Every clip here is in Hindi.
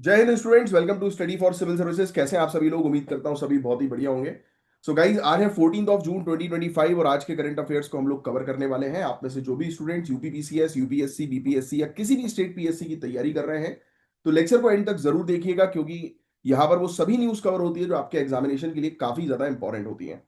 जय हिंद students, welcome to study for civil services. कैसे हैं आप सभी लोग? उम्मीद करता हूं सभी बहुत ही बढ़िया होंगे। सो गाइज, आज है 14 जून 2025 और आज के करंट अफेयर्स को हम लोग कवर करने वाले हैं। आप में से जो भी स्टूडेंट्स यूपीपीसीएस, यूपीएससी, बीपीएससी या किसी भी स्टेट पीएससी की तैयारी कर रहे हैं तो लेक्चर को एंड तक जरूर देखिएगा, क्योंकि यहाँ पर वो सभी न्यूज कवर होती है जो आपके एग्जामिनेशन के लिए काफी ज्यादा इंपॉर्टेंट होती है।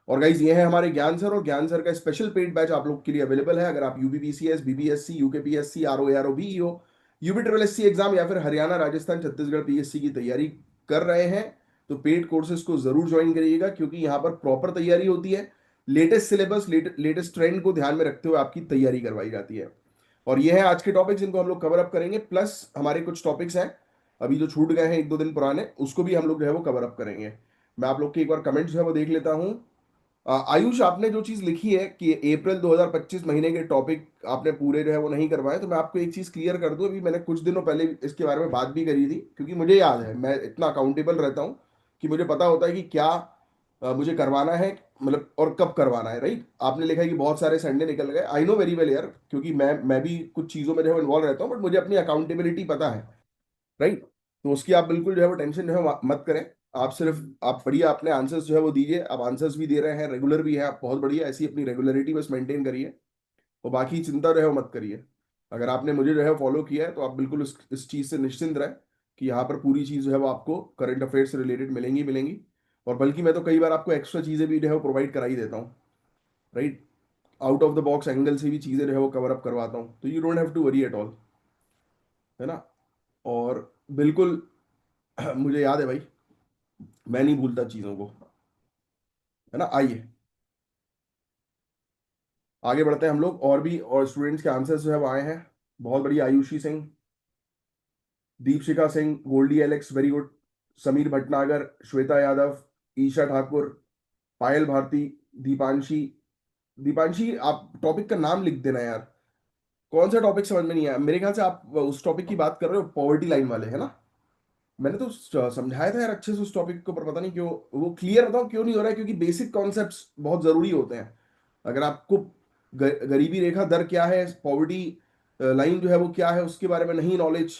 और गाइज, ये है हमारे ज्ञान सर, और ज्ञान सर का स्पेशल पेड बैच आप लोग के लिए अवेलेबल है। अगर आप UPPCS, BVSc, UKPSC, RO BEO, UP triple SC exam या फिर हरियाणा, राजस्थान, छत्तीसगढ़ पीएससी की तैयारी कर रहे हैं तो पेड कोर्सेज को जरूर ज्वाइन करिएगा, क्योंकि यहाँ पर प्रॉपर तैयारी होती है। लेटेस्ट सिलेबस, लेटेस्ट ट्रेंड को ध्यान में रखते हुए आपकी तैयारी करवाई जाती है। और ये है आज के टॉपिक्स, इनको हम लोग कवर अप करेंगे। प्लस हमारे कुछ टॉपिक्स हैं अभी जो छूट गए हैं एक दो दिन पुराने, उसको भी हम लोग जो है वो कवर अप करेंगे। मैं आप लोग के एक बार कमेंट जो है वो देख लेता हूँ। आयुष, आपने जो चीज लिखी है कि अप्रैल 2025 महीने के टॉपिक आपने पूरे जो है वो नहीं करवाए, तो मैं आपको एक चीज क्लियर कर दूं। अभी मैंने कुछ दिनों पहले इसके बारे में बात भी करी थी, क्योंकि मुझे याद है, मैं इतना अकाउंटेबल रहता हूं कि मुझे पता होता है कि क्या मुझे करवाना है, मतलब और कब करवाना है। राइट, आपने लिखा है कि बहुत सारे संडे निकल गए। आई नो वेरी वेल यार, क्योंकि मैं भी कुछ चीजों में जो है इन्वॉल्व रहता हूँ, बट मुझे अपनी अकाउंटेबिलिटी पता है। राइट, तो उसकी आप बिल्कुल जो है वो टेंशन जो है मत करें। आप सिर्फ आप बढ़िया अपने आंसर्स जो है वो दीजिए। आप आंसर्स भी दे रहे हैं, रेगुलर भी है आप, बहुत बढ़िया। ऐसी अपनी रेगुलरिटी बस मेंटेन करिए और बाकी चिंता जो है वो मत करिए। अगर आपने मुझे जो है फॉलो किया है तो आप बिल्कुल इस चीज़ से निश्चिंत रहें कि यहाँ पर पूरी चीज़ जो है वो आपको करंट अफेयर से रिलेटेड मिलेंगी मिलेंगी। और बल्कि मैं तो कई बार आपको एक्स्ट्रा चीज़ें भी जो है वो प्रोवाइड करा ही देता हूँ। Right, out of the box angle से भी चीज़ें जो है वो कवर अप करवाता हूँ, तो you don't have to worry at all, है ना। और बिल्कुल मुझे याद है भाई, मैं नहीं भूलता चीज़ों को, है ना। आइए आगे बढ़ते हैं हम लोग। और भी और स्टूडेंट्स के आंसर्स जो है वो आए हैं, बहुत बढ़िया। Ayushi Singh, Deepshikha Singh, Goldie Alex, very good. Sameer Bhatnagar, Shweta Yadav, Isha Thakur, Payal Bharti, Deepanshi. Deepanshi, आप टॉपिक का नाम लिख देना यार। कौन सा टॉपिक समझ में नहीं आया? मेरे ख्याल से आप उस टॉपिक की बात कर रहे हो, पॉवर्टी लाइन वाले, है ना। मैंने तो समझाया था यार अच्छे से उस टॉपिक को, पर पता नहीं क्यों वो क्लियर, बताओ क्यों नहीं हो रहा है। क्योंकि बेसिक कॉन्सेप्ट्स बहुत जरूरी होते हैं। अगर आपको गरीबी रेखा दर क्या है, पॉवर्टी लाइन जो है वो क्या है, उसके बारे में नहीं नॉलेज,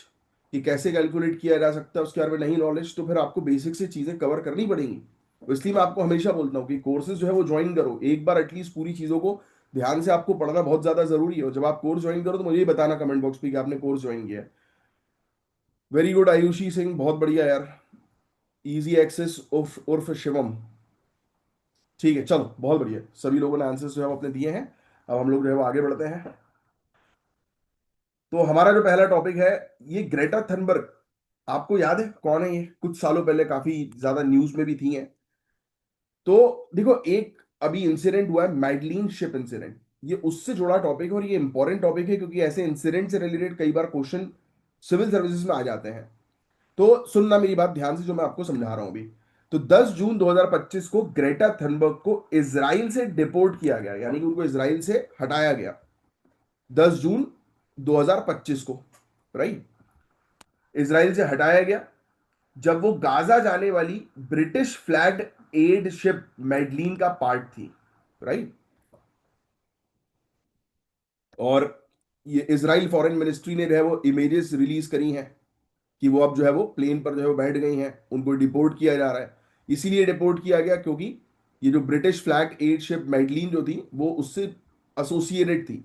कि कैसे कैलकुलेट किया जा सकता है उसके बारे में नहीं नॉलेज, तो फिर आपको बेसिक से चीजें कवर करनी पड़ेंगी। तो इसलिए मैं आपको हमेशा बोलता हूँ कि कोर्सेज जो है वो ज्वाइन करो एक बार एटलीस्ट। पूरी चीजों को ध्यान से आपको पढ़ना बहुत ज्यादा जरूरी है। और जब आप कोर्स ज्वाइन करो तो मुझे ही बताना कमेंट बॉक्स पे कि आपने कोर्स ज्वाइन किया है। वेरी गुड आयुषी सिंह, बहुत बढ़िया यार। इजी एक्सेस उर्फ उर्फ शिवम। ठीक है, चलो बहुत बढ़िया, सभी लोगों ने आंसर्स जो है वो अपने दिए हैं। अब हम लोग जो है वो आगे बढ़ते हैं। तो हमारा जो पहला टॉपिक है, ये ग्रेटा थनबर्ग। आपको याद है कौन है ये? कुछ सालों पहले काफी ज्यादा न्यूज में भी थी है। तो देखो, एक अभी इंसिडेंट हुआ है, मैडलीन शिप इंसिडेंट। ये उससे जुड़ा टॉपिक है और ये इंपॉर्टेंट टॉपिक है, क्योंकि ऐसे इंसिडेंट से रिलेटेड कई बार क्वेश्चन सिविल सर्विसेज में आ जाते हैं। तो सुनना मेरी बात ध्यान से, जो मैं आपको समझा रहा हूं अभी। तो 10 जून 2025 को ग्रेटा थनबर्ग को इजराइल से डिपोर्ट किया गया, यानी कि उनको इजराइल से हटाया गया। 10 जून 2025 को, राइट, इजराइल से हटाया गया जब वो गाजा जाने वाली British flagged aid ship Madleen का पार्ट थी। राइट, और ये इजराइल फॉरेन मिनिस्ट्री ने जो है वो इमेजेस रिलीज करी हैं कि वो अब जो है वो प्लेन पर जो है वो बैठ गई हैं, उनको डिपोर्ट किया जा रहा है। इसीलिए डिपोर्ट किया गया क्योंकि ये जो British flag aid ship Madleen जो थी वो उससे एसोसिएटेड थी।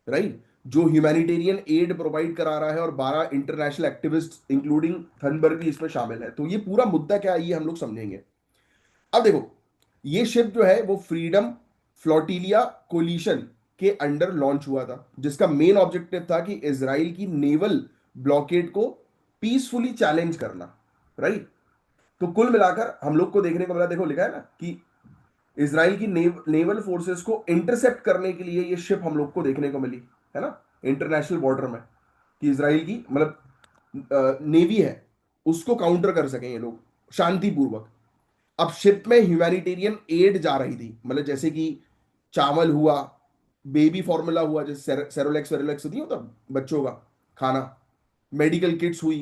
राइट, जो ह्यूमैनिटेरियन एड प्रोवाइड करा रहा है, और 12 इंटरनेशनल एक्टिविस्ट इंक्लूडिंग थनबर्ग भी इसमें शामिल है। तो ये पूरा मुद्दा क्या है ये हम लोग समझेंगे। अब देखो, ये शिप जो है वो फ्रीडम फ्लोटिलिया कोलिशन के अंडर लॉन्च हुआ था, जिसका मेन ऑब्जेक्टिव था कि इसराइल की नेवल ब्लॉकेड को पीसफुली चैलेंज करना। राइट, तो कुल मिलाकर हम लोग को देखने को मिला, देखो लिखा है ना कि इसराइल की नेवल फोर्सेस को इंटरसेप्ट करने के लिए ये शिप हम लोग को देखने को मिली, है ना, इंटरनेशनल बॉर्डर में। कि इसराइल की मतलब नेवी है, उसको काउंटर कर सकें ये लोग शांतिपूर्वक। अब शिप में ह्यूमैनिटेरियन एड जा रही थी, मतलब जैसे कि चावल हुआ, बेबी फॉर्मूला हुआ, जैसे सेरोलेक्स वेरोलेक्स होती है तब बच्चों का खाना, मेडिकल किट्स हुई,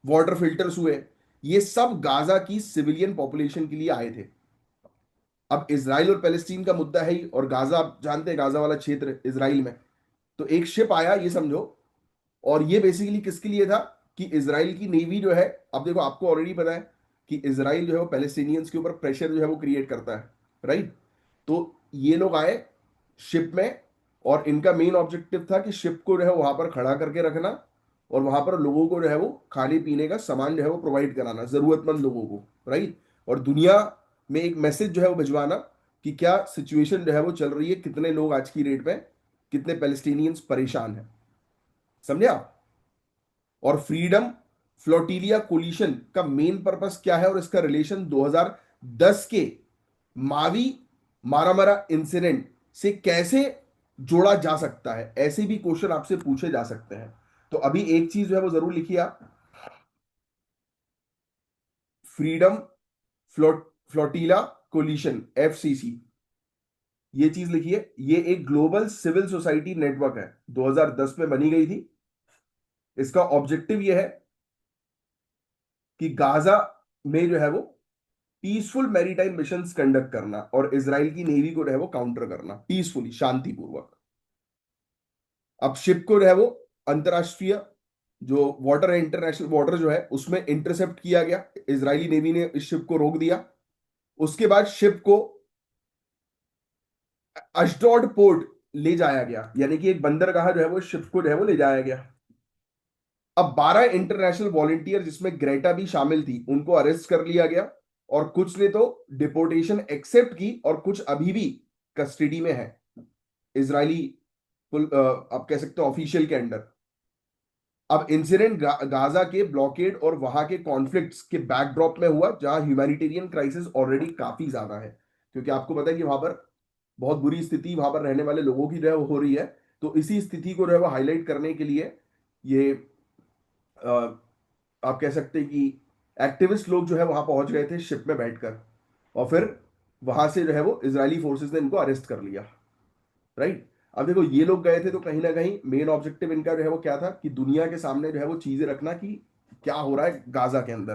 वाटर फिल्टर्स हुए, ये सब गाजा की सिविलियन पॉपुलेशन के लिए आए थे। अब इसराइल और पैलेस्टीन का मुद्दा है ही, और गाजा आप जानते हैं, गाजा वाला क्षेत्र इसराइल में। तो एक शिप आया, ये समझो, और ये बेसिकली किसके लिए था? कि इसराइल की नेवी जो है, अब देखो आपको ऑलरेडी पता है कि इसराइल जो है वो पैलेस्टीनियंस के ऊपर प्रेशर जो है वो क्रिएट करता है, राइट। तो ये लोग आए शिप में, और इनका मेन ऑब्जेक्टिव था कि शिप को जो है वहां पर खड़ा करके रखना, और वहां पर लोगों को जो है वो खाने पीने का सामान जो है वो प्रोवाइड कराना जरूरतमंद लोगों को, राइट। और दुनिया में एक मैसेज जो है वो भिजवाना कि क्या सिचुएशन जो है वो चल रही है, कितने लोग आज की डेट में, कितने पैलेस्टीनियंस परेशान हैं, समझे आप। और फ्रीडम फ्लोटिलिया कोलिशन का मेन पर्पस क्या है, और इसका रिलेशन 2010 के मावी मारामारा इंसिडेंट से कैसे जोड़ा जा सकता है, ऐसे भी क्वेश्चन आपसे पूछे जा सकते हैं। तो अभी एक चीज जो है वो जरूर लिखिए आप, फ्रीडम फ्लोटिला कोलिशन, एफसीसी, ये चीज लिखिए। ये एक ग्लोबल सिविल सोसाइटी नेटवर्क है, 2010 में बनी गई थी। इसका ऑब्जेक्टिव ये है कि गाजा में जो है वो पीसफुल मैरीटाइम मिशंस कंडक्ट करना, और इसराइल की नेवी को जो है वो काउंटर करना पीसफुली, शांतिपूर्वक। अब शिप को जो है वो अंतरराष्ट्रीय जो वाटर है, इंटरनेशनल वाटर जो है उसमें इंटरसेप्ट किया गया, इजरायली नेवी ने इस शिप को रोक दिया। उसके बाद शिप को अशडोड पोर्ट ले जाया गया, यानी कि एक बंदरगाह जो है वो शिप को जो है वो ले जाया गया। अब 12 इंटरनेशनल वॉलंटियर, जिसमें ग्रेटा भी शामिल थी, उनको अरेस्ट कर लिया गया, और कुछ ने तो डिपोर्टेशन एक्सेप्ट की, और कुछ अभी भी कस्टडी में है इजरायली, आप कह सकते हो ऑफिशियल के अंडर। अब इंसिडेंट गाजा के ब्लॉकेड और वहां के कॉन्फ्लिक्ट्स के बैकड्रॉप में हुआ, जहां ह्यूमैनिटेरियन क्राइसिस ऑलरेडी काफी ज्यादा है, क्योंकि आपको पता है कि वहां पर बहुत बुरी स्थिति वहां पर रहने वाले लोगों की जो है वो हो रही है। तो इसी स्थिति को जो है वो हाईलाइट करने के लिए ये आप कह सकते हैं कि एक्टिविस्ट लोग जो है वहां पहुंच गए थे शिप में बैठकर, और फिर वहां से जो है वो इजरायली फोर्सेस ने इनको अरेस्ट कर लिया, राइट। अब देखो ये लोग गए थे तो कहीं ना कहीं मेन ऑब्जेक्टिव इनका जो है वो क्या था, कि दुनिया के सामने जो है वो चीजें रखना कि क्या हो रहा है गाजा के अंदर,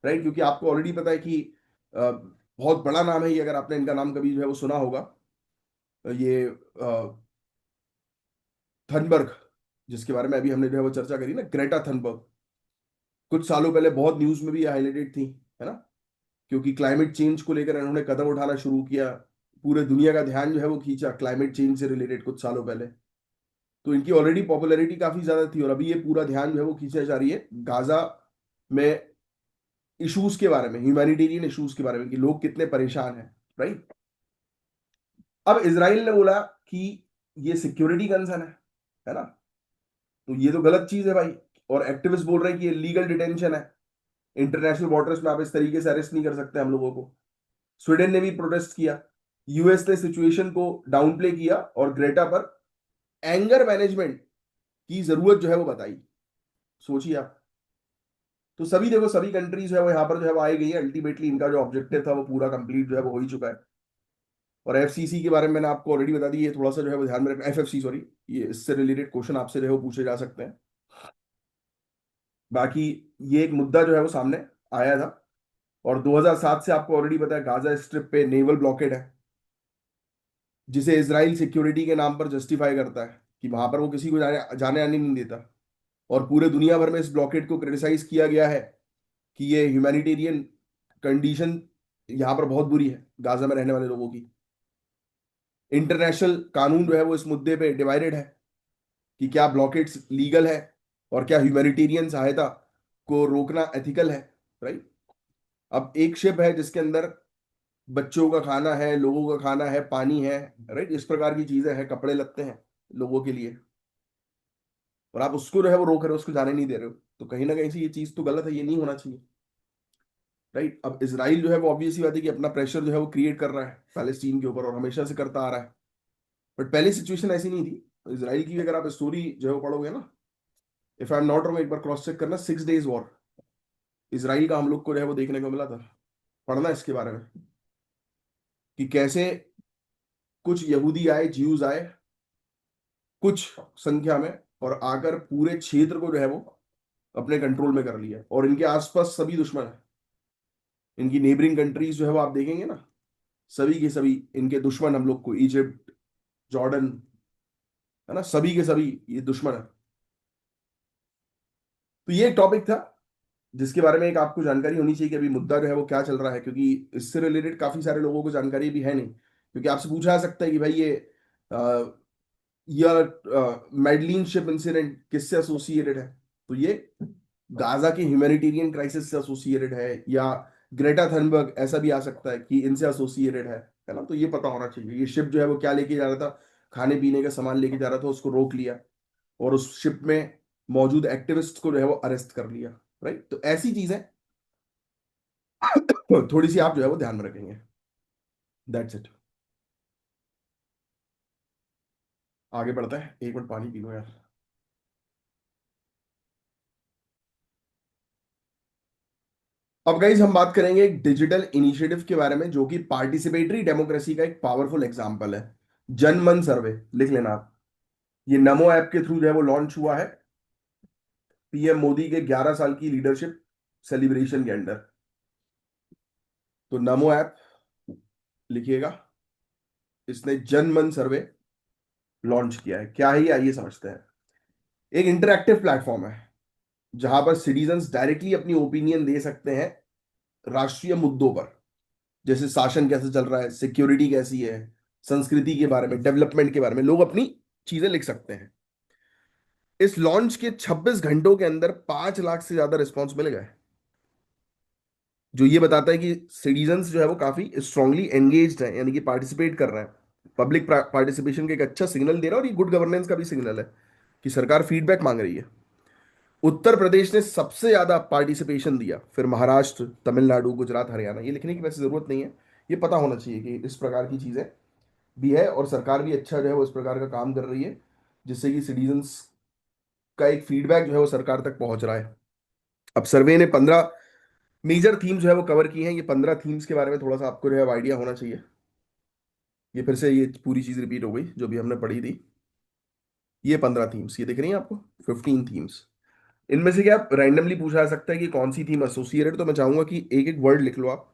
राइट। क्योंकि आपको ऑलरेडी पता है कि बहुत बड़ा नाम है ये, अगर आपने इनका नाम कभी जो है वो सुना होगा, ये थनबर्ग, जिसके बारे में अभी हमने जो है वो चर्चा करी ना, ग्रेटा थनबर्ग, कुछ सालों पहले बहुत न्यूज में भी हाईलाइटेड थी, है ना। क्योंकि क्लाइमेट चेंज को लेकर इन्होंने कदम उठाना शुरू किया, पूरे दुनिया का ध्यान जो है वो खींचा क्लाइमेट चेंज से रिलेटेड कुछ सालों पहले। तो इनकी ऑलरेडी पॉपुलैरिटी काफी ज्यादा थी, और अभी ये पूरा ध्यान जो है वो खींचा जा रही है गाजा में इश्यूज के बारे में, ह्यूमैनिटेरियन इश्यूज के बारे में, कि लोग कितने परेशान हैं, राइट। अब इसराइल ने बोला कि ये सिक्योरिटी कंसर्न है ना, तो ये तो गलत चीज है भाई। और एक्टिविस्ट बोल रहे हैं कि ये लीगल डिटेंशन है, इंटरनेशनल वाटर्स में आप इस तरीके से अरेस्ट नहीं कर सकते हम लोगों को। स्वीडन ने भी प्रोटेस्ट किया, यूएस ने सिचुएशन को डाउन प्ले किया, और ग्रेटा पर एंगर मैनेजमेंट की जरूरत जो है वो बताई। सोचिए आप। तो सभी देखो, सभी कंट्रीज जो है वो यहाँ पर जो है वो आई गई है, अल्टीमेटली इनका जो ऑब्जेक्टिव था वो पूरा कंप्लीट जो है वो हो ही चुका है। और एफसीसी के बारे में मैंने आपको ऑलरेडी बता दी, ये थोड़ा सा जो है वो ध्यान में रखना, एफएफसी सॉरी, ये इससे रिलेटेड क्वेश्चन आपसे जो है वो पूछे जा सकते हैं। बाकी ये एक मुद्दा जो है वो सामने आया था, और 2007 से आपको ऑलरेडी पता है गाजा स्ट्रिप पे नेवल ब्लॉकेड है, जिसे इसराइल सिक्योरिटी के नाम पर जस्टिफाई करता है कि वहां पर वो किसी को जाने जाने आने नहीं देता। और पूरे दुनिया भर में इस ब्लॉकेड को क्रिटिसाइज किया गया है कि ये ह्यूमैनिटेरियन कंडीशन यहाँ पर बहुत बुरी है गाजा में रहने वाले लोगों की। इंटरनेशनल कानून जो है वो इस मुद्दे पे डिवाइडेड है कि क्या ब्लॉकेड्स लीगल है, और क्या ह्यूमैनिटेरियन सहायता को रोकना एथिकल है, राइट। अब एक शिप है जिसके अंदर बच्चों का खाना है, लोगों का खाना है, पानी है, राइट, इस प्रकार की चीजें हैं, कपड़े लगते हैं लोगों के लिए, और आप उसको जो है वो रोक रहे हो, उसको जाने नहीं दे रहे हो, तो कहीं ना कहीं से ये चीज तो गलत है, ये नहीं होना चाहिए, राइट। अब इसराइल जो है वो ऑब्वियसली बात है कि अपना प्रेशर जो है वो क्रिएट कर रहा है पैलेस्टीन के ऊपर, और हमेशा से करता आ रहा है। बट पहले सिचुएशन ऐसी नहीं थी। इसराइल की अगर आप स्टोरी जो है वो पढ़ोगे ना, if I am not wrong, एक बार क्रॉस चेक करना, 6 डेज वॉर इसराइल का हम लोग को जो है वो देखने को मिला था। पढ़ना इसके बारे में कि कैसे कुछ यहूदी आए, ज्यूज आए कुछ संख्या में, और आकर पूरे क्षेत्र को जो है वो अपने कंट्रोल में कर लिया, और इनके आसपास सभी दुश्मन है, इनकी नेबरिंग कंट्रीज जो है वो आप देखेंगे ना, सभी के सभी इनके दुश्मन हम लोग को, इजिप्ट, जॉर्डन, है ना, सभी के सभी ये दुश्मन है। तो ये एक टॉपिक था जिसके बारे में एक आपको जानकारी होनी चाहिए कि अभी मुद्दा जो है वो क्या चल रहा है, क्योंकि इससे रिलेटेड काफी सारे लोगों को जानकारी भी है नहीं। क्योंकि आपसे पूछा जा सकता है कि भाई ये या मेडलिन शिप इंसिडेंट किससे एसोसिएटेड है। तो ये गाजा की ह्यूमैनिटेरियन क्राइसिस से एसोसिएटेड है, या ग्रेटा थनबर्ग ऐसा भी आ सकता है कि इनसे एसोसिएटेड है ना। तो ये पता होना चाहिए। ये शिप जो है वो क्या लेके जा रहा था, खाने पीने का सामान लेके जा रहा था, उसको रोक लिया और उस शिप में मौजूद एक्टिविस्ट को जो है वो अरेस्ट कर लिया। राइट, तो ऐसी चीजें थोड़ी सी आप जो है वो ध्यान में रखेंगे। That's it. आगे बढ़ता है, एक मिनट पानी पी लो यार। अब गाइज हम बात करेंगे एक डिजिटल इनिशिएटिव के बारे में जो कि पार्टिसिपेटरी डेमोक्रेसी का एक पावरफुल एग्जांपल है। जनमन सर्वे, लिख लेना आप। ये नमो ऐप के थ्रू जो है वो लॉन्च हुआ है, पीएम मोदी के 11 साल की लीडरशिप सेलिब्रेशन के अंडर। तो नमो ऐप लिखिएगा, इसने जनमन सर्वे लॉन्च किया है। क्या है ये, आइए समझते हैं। एक इंटरैक्टिव प्लेटफॉर्म है जहां पर सिटीजन्स डायरेक्टली अपनी ओपिनियन दे सकते हैं राष्ट्रीय मुद्दों पर। जैसे शासन कैसे चल रहा है, सिक्योरिटी कैसी है, संस्कृति के बारे में, डेवलपमेंट के बारे में लोग अपनी चीजें लिख सकते हैं। इस लॉन्च के 26 घंटों के अंदर 5 लाख से ज्यादा रिस्पॉन्स मिल गए, जो ये बताता है कि सिटीजन्स जो है वो काफी स्ट्रांगली एंगेज्ड है, यानी कि पार्टिसिपेट कर रहे हैं। पब्लिक पार्टिसिपेशन का एक अच्छा सिग्नल दे रहा है, और ये गुड गवर्नेंस का भी सिग्नल है कि सरकार फीडबैक मांग रही है। उत्तर प्रदेश ने सबसे ज्यादा पार्टिसिपेशन दिया, फिर महाराष्ट्र, तमिलनाडु, गुजरात, हरियाणा। ये लिखने की वैसे जरूरत नहीं है, ये पता होना चाहिए कि इस प्रकार की चीजें भी है, और सरकार भी अच्छा जो है वो इस प्रकार का काम कर रही है, जिससे कि सिटीजन्स का एक फीडबैक जो है वो सरकार तक पहुंच रहा है। अब सर्वे ने 15 मेजर थीम्स जो है वो कवर की हैं। ये 15 थीम्स के बारे में थोड़ा सा आपको जो है आइडिया होना चाहिए। ये फिर से ये पूरी चीज रिपीट हो गई जो भी हमने पढ़ी थी। ये 15 थीम्स, ये दिख रही हैं आपको, 15 थीम्स। इनमें से क्या रैंडमली पूछा जा सकता है कि कौन सी थीम एसोसिएटेड। तो मैं चाहूंगा कि एक एक वर्ड लिख लो आप।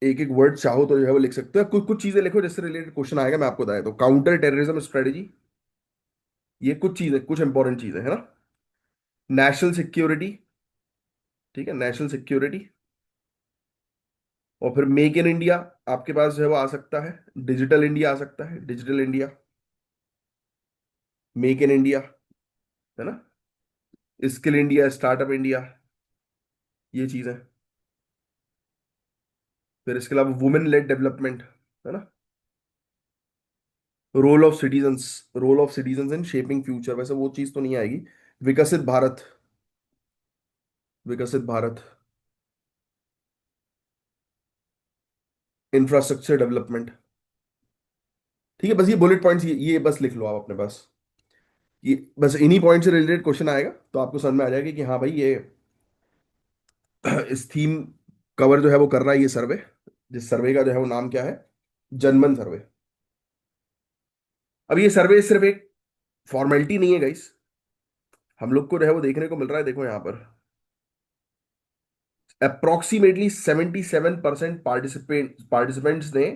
एक एक वर्ड चाहो तो जो है वो लिख सकते हो, कुछ कुछ चीजें लिखो जिससे रिलेटेड क्वेश्चन आएगा। मैं आपको बताया तो काउंटर टेररिज्म स्ट्रेटेजी, ये कुछ चीजें, कुछ इंपॉर्टेंट चीजें है ना। नेशनल सिक्योरिटी, ठीक है, नेशनल सिक्योरिटी। और फिर मेक इन इंडिया आपके पास जो है वो आ सकता है। डिजिटल इंडिया आ सकता है, digital India, make in India, है ना। स्किल इंडिया, स्टार्टअप इंडिया, ये चीजें। फिर इसके अलावा वुमेन लेड डेवलपमेंट, है ना। Role of citizens, role of citizens in shaping future, वैसे वो चीज तो नहीं आएगी। विकसित भारत, विकसित भारत, इंफ्रास्ट्रक्चर डेवलपमेंट। ठीक है, बस ये बुलेट पॉइंट्स, ये बस लिख लो आप अपने पास। ये बस इन्हीं पॉइंट से रिलेटेड क्वेश्चन आएगा तो आपको समझ में आ जाएगा कि हाँ भाई ये इस थीम कवर जो है वो कर रहा है ये सर्वे। जिस सर्वे का जो है वो नाम क्या है, जनमन सर्वे। अब ये सर्वे सिर्फ एक फॉर्मेलिटी नहीं है गाइस, हम लोग को जो है वो देखने को मिल रहा है, देखो यहाँ पर अप्रोक्सीमेटली 77% पार्टिसिपेंट्स ने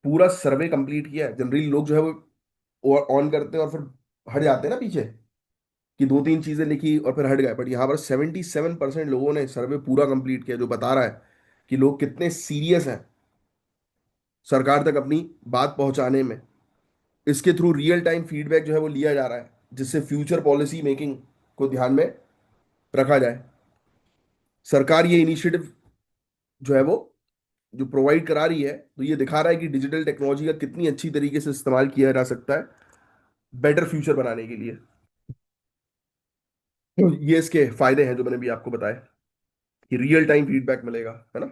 पूरा सर्वे कंप्लीट किया है। जनरली लोग जो है वो ऑन करते हैं और फिर हट जाते हैं ना पीछे, कि दो तीन चीजें लिखी और फिर हट गए। बट यहाँ पर 77% लोगों ने सर्वे पूरा कंप्लीट किया, जो बता रहा है कि लोग कितने सीरियस हैं सरकार तक अपनी बात पहुंचाने में। इसके थ्रू रियल टाइम फीडबैक जो है वो लिया जा रहा है, जिससे फ्यूचर पॉलिसी मेकिंग को ध्यान में रखा जाए। सरकार ये इनिशिएटिव जो है वो जो प्रोवाइड करा रही है, तो ये दिखा रहा है कि डिजिटल टेक्नोलॉजी का कितनी अच्छी तरीके से इस्तेमाल किया जा सकता है बेटर फ्यूचर बनाने के लिए। तो ये इसके फायदे हैं जो मैंने भी आपको बताया, कि रियल टाइम फीडबैक मिलेगा, है ना।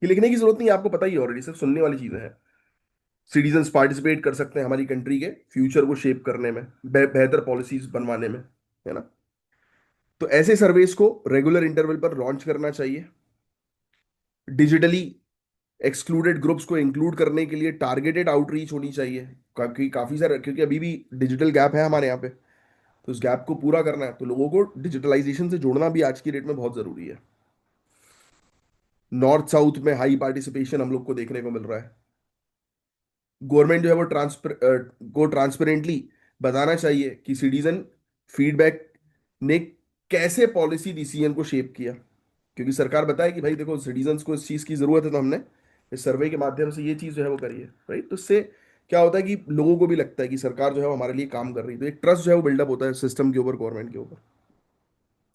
ये लिखने की जरूरत नहीं है, आपको पता ही ऑलरेडी, सिर्फ सुनने वाली चीजें हैं। सिटीजन्स पार्टिसिपेट कर सकते हैं हमारी कंट्री के फ्यूचर को शेप करने में, बेहतर पॉलिसीज बनवाने में, है ना। तो ऐसे सर्वेस को रेगुलर इंटरवल पर लॉन्च करना चाहिए। डिजिटली एक्सक्लूडेड ग्रुप्स को इंक्लूड करने के लिए टारगेटेड आउटरीच होनी चाहिए, काफी सारे, क्योंकि अभी भी डिजिटल गैप है हमारे यहाँ पे। तो इस गैप को पूरा करना है तो लोगों को डिजिटलाइजेशन से जोड़ना भी आज की डेट में बहुत जरूरी है। नॉर्थ साउथ में हाई पार्टिसिपेशन हम लोग को देखने को मिल रहा है। गवर्नमेंट जो है वो ट्रांसपेरेंटली बताना चाहिए कि सिटीजन फीडबैक ने कैसे पॉलिसी डिसीजन को शेप किया। क्योंकि सरकार बताए कि भाई देखो सिटीजन्स को इस चीज की जरूरत है, तो हमने इस सर्वे के माध्यम से ये चीज जो है वो करी है, राइट। तो इससे क्या होता है कि लोगों को भी लगता है कि सरकार जो है वो हमारे लिए काम कर रही है, तो एक ट्रस्ट जो है वो बिल्डअप होता है सिस्टम के ऊपर, गवर्नमेंट के ऊपर।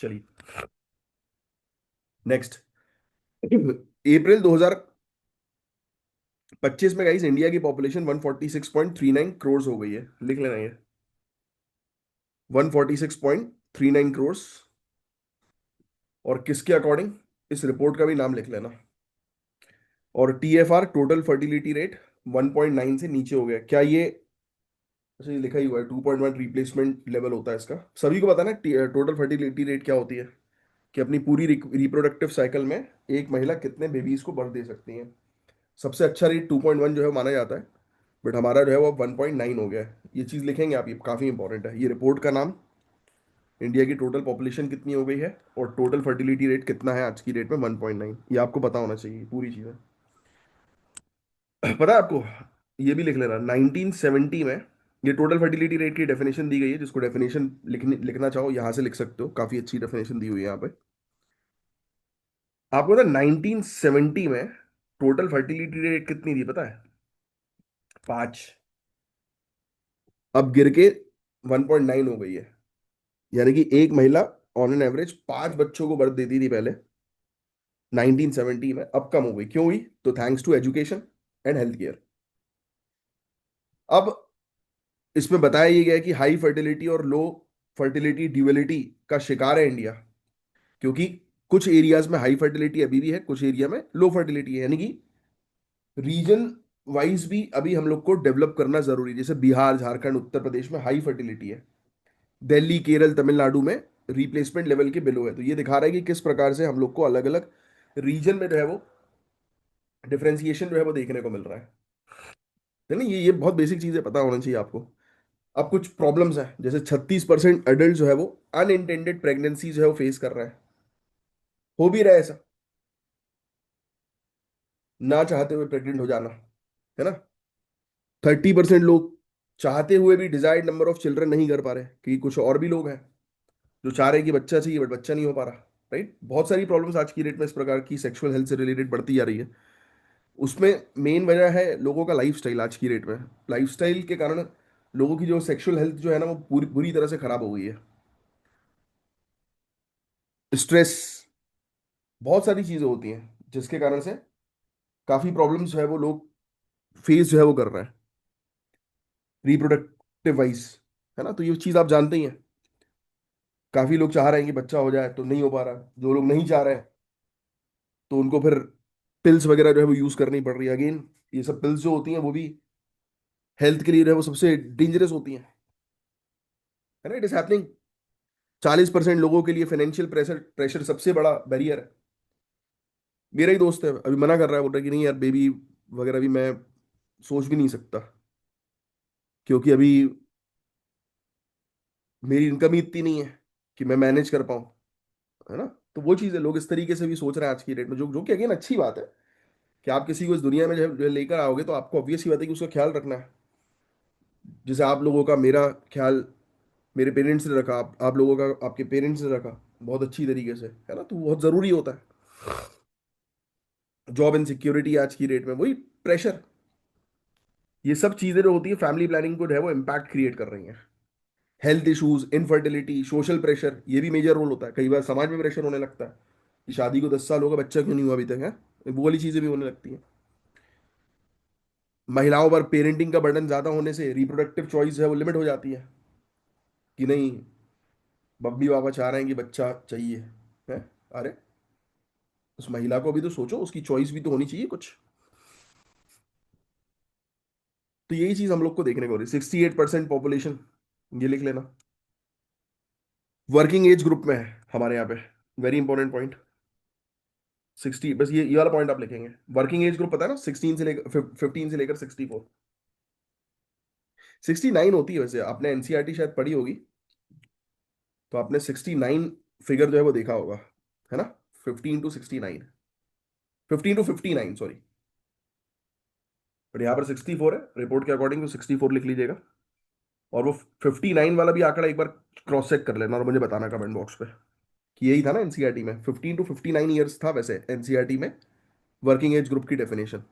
चलिए नेक्स्ट। अप्रैल 2025 में गाइस इंडिया की पॉपुलेशन 146.39 करोड़ हो गई है, लिख लेना ये, 146.39 करोड़। और किसके अकॉर्डिंग, इस रिपोर्ट का भी नाम लिख लेना। और टीएफआर टोटल फर्टिलिटी रेट 1.9 से नीचे हो गया, क्या ये, अच्छा ये लिखा ही हुआ है 2.1 रिप्लेसमेंट लेवल होता है इसका, सभी को पता है ना टोटल फर्टिलिटी रेट क्या होती है, कि अपनी पूरी रिप्रोडक्टिव साइकिल में एक महिला कितने बेबीज को बर्थ दे सकती है। सबसे अच्छा रेट 2.1 जो है माना जाता है, बट हमारा जो है वो 1.9 हो गया है। ये चीज़ लिखेंगे आप, ये काफ़ी इंपॉर्टेंट है। ये रिपोर्ट का नाम, इंडिया की टोटल पॉपुलेशन कितनी हो गई है और टोटल फर्टिलिटी रेट कितना है आज की डेट में, 1.9, ये आपको पता होना चाहिए पूरी चीज़ें। पता है आपको, ये भी लिख लेना, 1970 में ये टोटल फर्टिलिटी रेट की डेफिनेशन दी गई है, जिसको डेफिनेशन लिखना चाहो यहाँ से लिख सकते हो, काफी अच्छी डेफिनेशन दी हुई है यहाँ पे। आपको पता है 1970 में टोटल फर्टिलिटी रेट कितनी थी पता है, 5। अब गिर के 1.9 हो गई है। यानी कि एक महिला ऑन एन एवरेज 5 बच्चों को बर्थ देती थी पहले 1970 में, अब कम हो गई। क्यों हुई, तो thanks to education and health care. अब इसमें बताया ये गया है कि हाई फर्टिलिटी और लो फर्टिलिटी ड्यूअलिटी का शिकार है इंडिया, क्योंकि कुछ एरियाज में हाई फर्टिलिटी अभी भी है, कुछ एरिया में लो फर्टिलिटी है। यानी कि रीजन वाइज भी अभी हम लोग को डेवलप करना जरूरी है। जैसे बिहार, झारखंड, उत्तर प्रदेश में हाई फर्टिलिटी है, दिल्ली, केरल, तमिलनाडु में रिप्लेसमेंट लेवल के बिलो है। तो ये दिखा रहा है कि किस प्रकार से हम लोग को अलग अलग रीजन में जो है वो डिफरेंशिएशन जो है वो देखने को मिल रहा है ना। ये बहुत बेसिक चीजें पता होना चाहिए आपको। अब कुछ प्रॉब्लम्स हैं, जैसे 36% एडल्ट जो है वो अनइंटेंडेड प्रेगनेंसी जो है वो फेस कर रहे हैं, हो भी रहा है ऐसा, ना चाहते हुए प्रेग्नेंट हो जाना, है ना। 30% लोग चाहते हुए भी डिजायर्ड नंबर ऑफ चिल्ड्रन नहीं कर पा रहे, क्योंकि कुछ और भी लोग हैं जो चाह रहे हैं कि बच्चा चाहिए बट बच्चा नहीं हो पा रहा, राइट। बहुत सारी प्रॉब्लम्स आज की डेट में इस प्रकार की सेक्सुअल हेल्थ से रिलेटेड बढ़ती जा रही है। उसमें मेन वजह है लोगों का लाइफस्टाइल। आज की डेट में लाइफस्टाइल के कारण लोगों की जो सेक्सुअल हेल्थ जो है ना वो पूरी बुरी तरह से खराब हो गई है। स्ट्रेस, बहुत सारी चीजें होती हैं जिसके कारण से काफी प्रॉब्लम्स जो है वो लोग फेस जो है वो कर रहे हैं रिप्रोडक्टिव वाइज, है ना। तो ये चीज आप जानते ही हैं, काफी लोग चाह रहे हैं कि बच्चा हो जाए तो नहीं हो पा रहा, जो लोग नहीं चाह रहे हैं तो उनको फिर पिल्स वगैरह जो है वो यूज करनी पड़ रही है। अगेन ये सब पिल्स जो होती हैं वो भी हेल्थ के लिए जो है वो सबसे डेंजरस होती हैं, है ना। It is happening. 40% लोगों के लिए फाइनेंशियल प्रेशर प्रेशर सबसे बड़ा बैरियर है। मेरा ही दोस्त है, अभी मना कर रहा है, बोल रहा है कि नहीं यार बेबी वगैरह भी मैं सोच भी नहीं सकता, क्योंकि अभी मेरी इनकम ही इतनी नहीं है कि मैं मैनेज कर पाऊँ, है ना। तो वो चीज़ है, लोग इस तरीके से भी सोच रहे हैं आज की डेट में, जो जो कि अगेन अच्छी बात है कि आप किसी को इस दुनिया में जो लेकर आओगे तो आपको ऑब्वियस ही बात है कि उसका ख्याल रखना है। जैसे आप लोगों का मेरा ख्याल मेरे पेरेंट्स ने रखा, आप लोगों का आपके पेरेंट्स ने रखा बहुत अच्छी तरीके से, है ना। तो बहुत ज़रूरी होता है। जॉब इनसिक्योरिटी आज की डेट में, वही प्रेशर, ये सब चीज़ें जो होती है फैमिली प्लानिंग को जो है वो इम्पैक्ट क्रिएट कर रही हैं। Health issues, infertility, social pressure, ये भी मेजर रोल होता है। कई बार समाज में प्रेशर होने लगता है कि शादी को 10 साल हो गए, बच्चा क्यों नहीं हुआ अभी तक, है। वो वाली चीज़ें भी होने लगती हैं। महिलाओं पर पेरेंटिंग का बर्डन ज़्यादा होने से रिप्रोडक्टिव चॉइस है वो लिमिट हो जाती है, कि नहीं मम्मी पापा चाह रहे हैं कि बच्चा चाहिए, है। अरे उस महिला को भी तो सोचो, उसकी चॉइस भी तो होनी चाहिए कुछ। तो यही चीज हम लोग को देखने को हो रही है। 68% पॉपुलेशन, ये लिख लेना, वर्किंग एज ग्रुप में है हमारे यहाँ पे। Very important point. 60, बस ये वाला पॉइंट आप लिखेंगे। वर्किंग एज ग्रुप पता है ना, 16 से लेकर 15 से लेकर 64। 69 होती है, वैसे आपने एनसीईआरटी शायद पढ़ी होगी, तो आपने 69 फिगर जो है वो देखा होगा, है ना। 15 to 69, 15 to 59 सॉरी, बट यहाँ पर 64 है रिपोर्ट के अकॉर्डिंग, तो 64 लिख लीजिएगा। और वो 59 वाला भी आंकड़ा एक बार क्रॉस चेक कर लेना और मुझे बताना कमेंट बॉक्स पे कि यही था ना एनसीईआरटी में, 15 to 59 ईयर्स था वैसे एनसीईआरटी में वर्किंग एज ग्रुप की डेफिनेशन।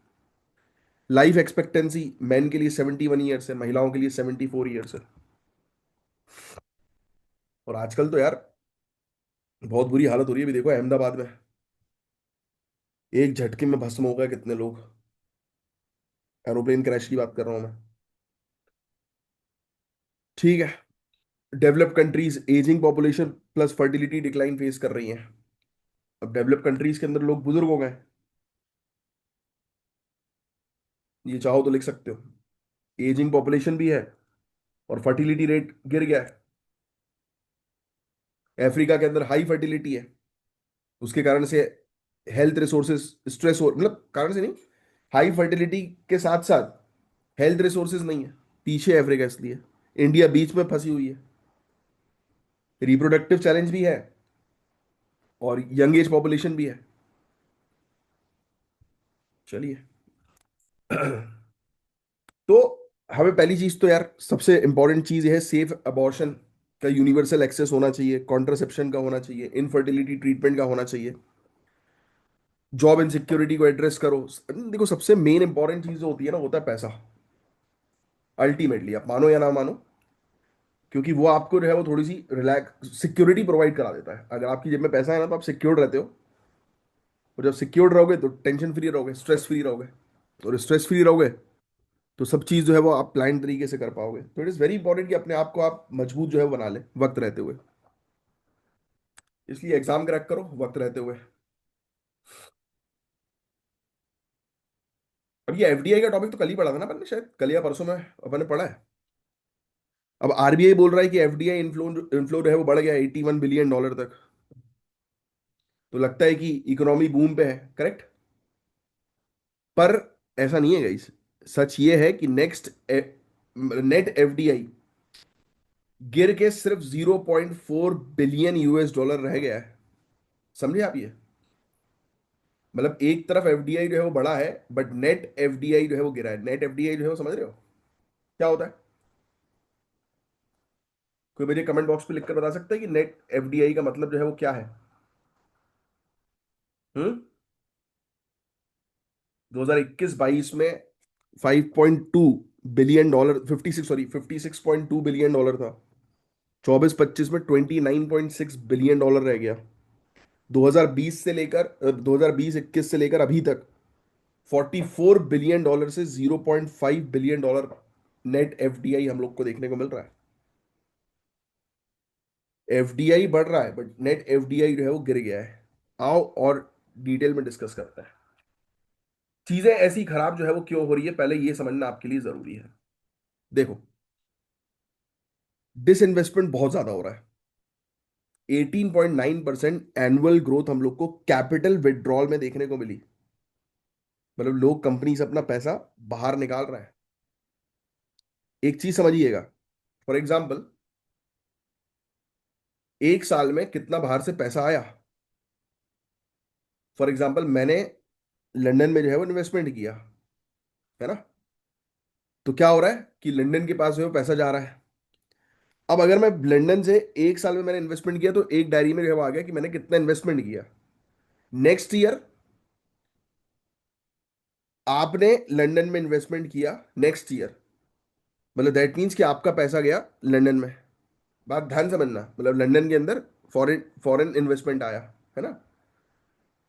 लाइफ एक्सपेक्टेंसी मेन के लिए 71 ईयर्स है, महिलाओं के लिए 74 ईयर्स है। और आजकल तो यार बहुत बुरी हालत हो रही है, अभी देखो अहमदाबाद में एक झटके में भस्म हो गए कितने लोग। एरोप्लेन क्रैश की बात कर रहा हूं मैं। ठीक है। Developed countries ageing population plus fertility decline face कर रही हैं। अब डेवलप्ड कंट्रीज के अंदर लोग बुजुर्ग हो गए, ये चाहो तो लिख सकते हो। एजिंग पॉपुलेशन भी है और फर्टिलिटी रेट गिर गया है। अफ्रीका के अंदर हाई फर्टिलिटी है, उसके कारण से हेल्थ रिसोर्सेज स्ट्रेस हो, मतलब कारण से नहीं, हाई फर्टिलिटी के साथ साथ हेल्थ रिसोर्सेज नहीं है, पीछे है अफ्रीका इसलिए। इंडिया बीच में फंसी हुई है, रिप्रोडक्टिव चैलेंज भी है और यंग एज पॉपुलेशन भी है। चलिए। तो हमें पहली चीज तो यार सबसे इंपॉर्टेंट चीज है सेफ अबॉर्शन का यूनिवर्सल एक्सेस होना चाहिए, कॉन्ट्रासेप्शन का होना चाहिए, इनफर्टिलिटी ट्रीटमेंट का होना चाहिए। जॉब इनसिक्योरिटी को एड्रेस करो। देखो सबसे मेन इंपॉर्टेंट चीज जो होती है ना, होता है पैसा। अल्टीमेटली आप मानो या ना मानो, क्योंकि वो आपको जो है वो थोड़ी सी रिलैक्स सिक्योरिटी प्रोवाइड करा देता है। अगर आपकी जेब में पैसा है ना तो आप सिक्योर्ड रहते हो। और जब सिक्योर्ड रहोगे तो टेंशन फ्री रहोगे, स्ट्रेस फ्री रहोगे। और स्ट्रेस फ्री रहोगे तो सब चीज़ जो है वो आप प्लान तरीके से कर पाओगे। तो इट इज़ वेरी इंपॉर्टेंट कि अपने आप को आप मजबूत जो है वो बना लें वक्त रहते हुए। इसलिए एग्जाम क्रैक करो वक्त रहते हुए। अब ये एफडीआई का टॉपिक तो कल ही पढ़ा था ना अपन ने, शायद कल या परसों में अपन ने पढ़ा है। अब आरबीआई बोल रहा है कि एफडीआई इनफ्लो इनफ्लो जो है वो बढ़ गया 81 बिलियन डॉलर तक। तो लगता है कि इकोनॉमी बूम पे है, करेक्ट। पर ऐसा नहीं है गाइस। सच ये है कि नेक्स्ट नेट एफडीआई गिर के सिर्फ 0.4 बिलियन यूएस डॉलर रह गया है। समझे आप ये? मतलब एक तरफ एफडीआई जो है वो बड़ा है, बट नेट एफडीआई जो है वो गिरा है। नेट एफडीआई जो है वो समझ रहे हो क्या होता है? कोई मुझे कमेंट बॉक्स पे लिखकर बता सकता है कि नेट एफडीआई का मतलब जो है वो क्या है? हम्म। 2021-22 में 5.2 billion dollar, 56, sorry 56.2 billion dollar था। 24-25 में 29.6 बिलियन डॉलर रह गया। 2020 से लेकर 2020-21 से लेकर अभी तक 44 बिलियन डॉलर से 0.5 बिलियन डॉलर नेट एफडीआई हम लोग को देखने को मिल रहा है। एफडीआई बढ़ रहा है बट नेट एफडीआई जो है वो गिर गया है। आओ और डिटेल में डिस्कस करते हैं। चीजें ऐसी खराब जो है वो क्यों हो रही है, पहले ये समझना आपके लिए जरूरी है। देखो, डिसइन्वेस्टमेंट बहुत ज्यादा हो रहा है। 18.9% एनुअल ग्रोथ हम लोग को कैपिटल विड्रॉल में देखने को मिली। मतलब लोग कंपनी से अपना पैसा बाहर निकाल रहे हैं। एक चीज समझिएगा, फॉर एग्जाम्पल एक साल में कितना बाहर से पैसा आया। फॉर एग्जाम्पल मैंने लंदन में जो है वो इन्वेस्टमेंट किया, है ना। तो क्या हो रहा है कि लंदन के पास जो है पैसा जा रहा है। अब अगर मैं लंदन से एक साल में मैंने इन्वेस्टमेंट किया तो एक डायरी में जो है वो आ गया कि मैंने कितना इन्वेस्टमेंट किया। नेक्स्ट ईयर आपने लंदन में इन्वेस्टमेंट किया, नेक्स्ट ईयर मतलब दैट मीन्स कि आपका पैसा गया लंदन में। बात ध्यान समझना, मतलब लंदन के अंदर फॉरेन फॉरेन इन्वेस्टमेंट आया, है ना।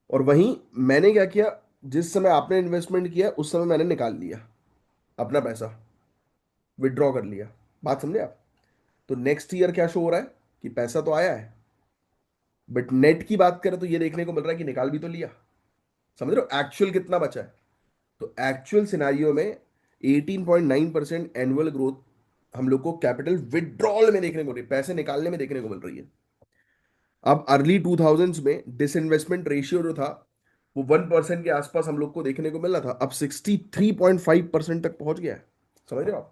और वहीं मैंने क्या किया, जिस समय आपने इन्वेस्टमेंट किया उस समय मैंने निकाल लिया अपना पैसा, विड्रॉ कर लिया। बात समझे आप? तो नेक्स्ट ईयर क्या शो हो रहा है कि पैसा तो आया है, बट नेट की बात करें तो ये देखने को मिल रहा है कि निकाल भी तो लिया। समझ रहे हो एक्चुअल कितना बचा है? तो एक्चुअल सिनारियो में 18.9% एनुअल ग्रोथ हम लोग को कैपिटल विड्रॉल में देखने को मिल रही है, पैसे निकालने में देखने को मिल रही है। अब अर्ली 2000s में डिसइन्वेस्टमेंट रेशियो जो था वो 1% के आसपास हम लोग को देखने को मिला था, अब 63.5% तक पहुंच गया है। समझ रहे हो आप?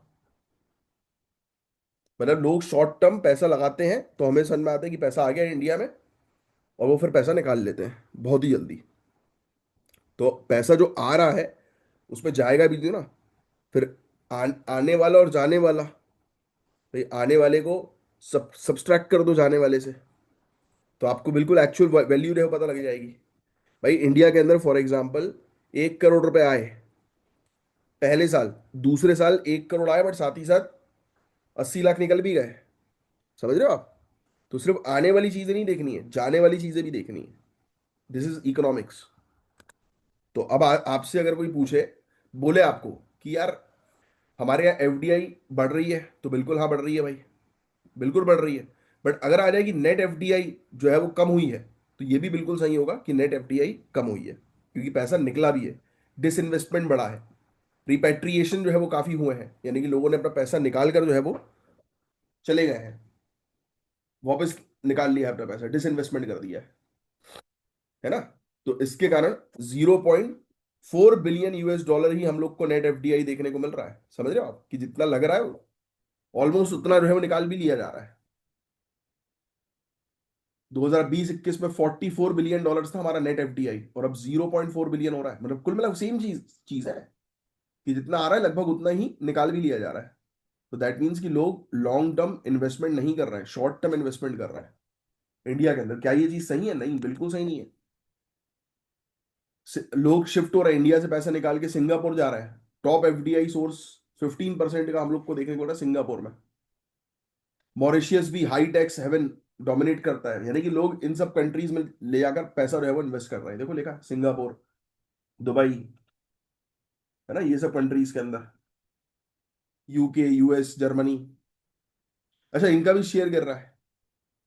मतलब लोग शॉर्ट टर्म पैसा लगाते हैं तो हमें समझ में आता है कि पैसा आ गया है इंडिया में, और वो फिर पैसा निकाल लेते हैं बहुत ही जल्दी। तो पैसा जो आ रहा है उसमें जाएगा भी तो ना, फिर आने वाला और जाने वाला भाई आने वाले को सब्सट्रैक्ट कर दो जाने वाले से, तो आपको बिल्कुल एक्चुअल वैल्यू जो है पता लग जाएगी। भाई इंडिया के अंदर फॉर एग्जांपल 1 करोड़ रुपए आए पहले साल, दूसरे साल 1 करोड़ आए, बट साथ ही साथ 80 लाख निकल भी गए। समझ रहे हो आप? तो सिर्फ आने वाली चीजें नहीं देखनी है, जाने वाली चीजें भी देखनी है। This is economics. तो अब आपसे अगर कोई पूछे, बोले आपको कि यार हमारे यहाँ एफडीआई बढ़ रही है, तो बिल्कुल हाँ बढ़ रही है भाई, बिल्कुल बढ़ रही है। बट अगर आ जाए कि नेट एफडीआई जो है वो कम हुई है, तो ये भी बिल्कुल सही होगा कि नेट एफडीआई कम हुई है, क्योंकि पैसा निकला भी है, डिसइन्वेस्टमेंट बढ़ा है, रिपेट्रिएशन जो है वो काफी हुए हैं, यानी कि लोगों ने अपना पैसा निकाल कर जो है वो चले गए हैं, वापस निकाल लिया है अपना पैसा, डिसइन्वेस्टमेंट कर दिया है ना। तो इसके कारण 0.4 बिलियन यूएस डॉलर ही हम लोग को नेट एफडीआई देखने को मिल रहा है। समझ रहे हो आप कि जितना लग रहा है ऑलमोस्ट उतना जो है वो निकाल भी लिया जा रहा है। 2020-21 में 44 बिलियन डॉलर्स था हमारा नेट एफडीआई, और अब 0.4 बिलियन हो रहा है। मतलब कुल मिला सेम चीज चीज है कि जितना आ रहा है लगभग उतना ही निकाल भी लिया जा रहा है। तो दैट मीन्स कि लोग लॉन्ग टर्म इन्वेस्टमेंट नहीं कर रहे हैं, शॉर्ट टर्म इन्वेस्टमेंट कर रहे हैं इंडिया के अंदर। क्या ये चीज सही है? नहीं, बिल्कुल सही नहीं है। लोग शिफ्ट हो रहे हैं, इंडिया से पैसा निकाल के सिंगापुर जा रहे हैं। टॉप एफडीआई सोर्स 15% का हम लोग को देखने को मिला सिंगापुर में। मॉरिशियस भी हाई टैक्स हेवन डोमिनेट करता है, यानी कि लोग इन सब कंट्रीज में ले जाकर पैसा जो है वो इन्वेस्ट कर रहे हैं। देखो लिखा है, सिंगापुर, दुबई, है ना, ये सब कंट्रीज के अंदर, यूके, यूएस, जर्मनी। अच्छा, इनका भी शेयर गिर रहा है,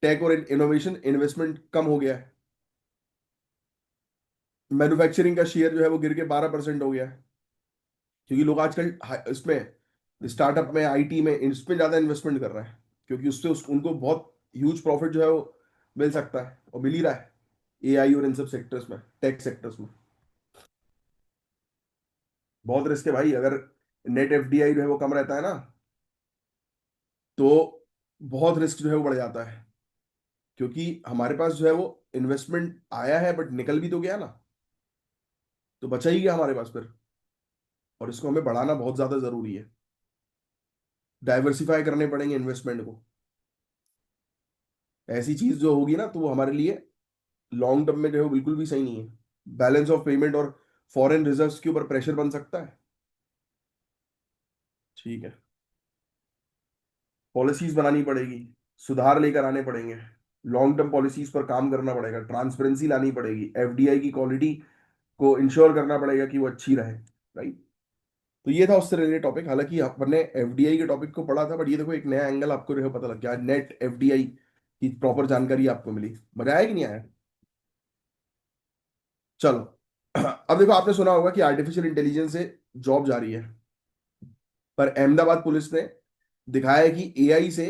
टेक और इनोवेशन इन्वेस्टमेंट कम हो गया है। मैन्युफैक्चरिंग का शेयर जो है वो गिर के 12% हो गया है, क्योंकि लोग आजकल इसमें स्टार्टअप में, आईटी में, इसमें ज्यादा इन्वेस्टमेंट कर रहे हैं, क्योंकि उससे उनको बहुत ह्यूज प्रॉफिट जो है वो मिल सकता है, और मिल ही रहा है एआई और इन सब सेक्टर्स में, टेक सेक्टर्स में। बहुत रिस्क है भाई, अगर नेट एफडीआई जो है वो कम रहता है ना, तो बहुत रिस्क जो है वो बढ़ जाता है, क्योंकि हमारे पास जो है वो इन्वेस्टमेंट आया है बट निकल भी तो गया ना, तो बचा ही गया हमारे पास फिर। और इसको हमें बढ़ाना बहुत ज्यादा जरूरी है, डाइवर्सिफाई करने पड़ेंगे इन्वेस्टमेंट को। ऐसी चीज जो होगी ना, तो वो हमारे लिए लॉन्ग टर्म में जो है वो बिल्कुल भी सही नहीं है। बैलेंस ऑफ पेमेंट और फॉरेन रिजर्व्स के ऊपर प्रेशर बन सकता है। ठीक है, पॉलिसीज बनानी पड़ेगी, सुधार लेकर आने पड़ेंगे, लॉन्ग टर्म पॉलिसीज पर काम करना पड़ेगा, ट्रांसपेरेंसी लानी पड़ेगी, एफडीआई की क्वालिटी को इंश्योर करना पड़ेगा कि वो अच्छी रहे। राइट। तो ये था उससे रिलेटेड टॉपिक। हालांकि अपन ने एफडीआई के टॉपिक को पढ़ा था, बट ये देखो एक नया एंगल आपको जो है पता लग गया, नेट एफडीआई की प्रॉपर जानकारी आपको मिली। मजा आया कि नहीं आया? चलो, अब देखो, आपने सुना होगा कि आर्टिफिशियल इंटेलिजेंस से जॉब जा रही है, पर अहमदाबाद पुलिस ने दिखाया है कि एआई से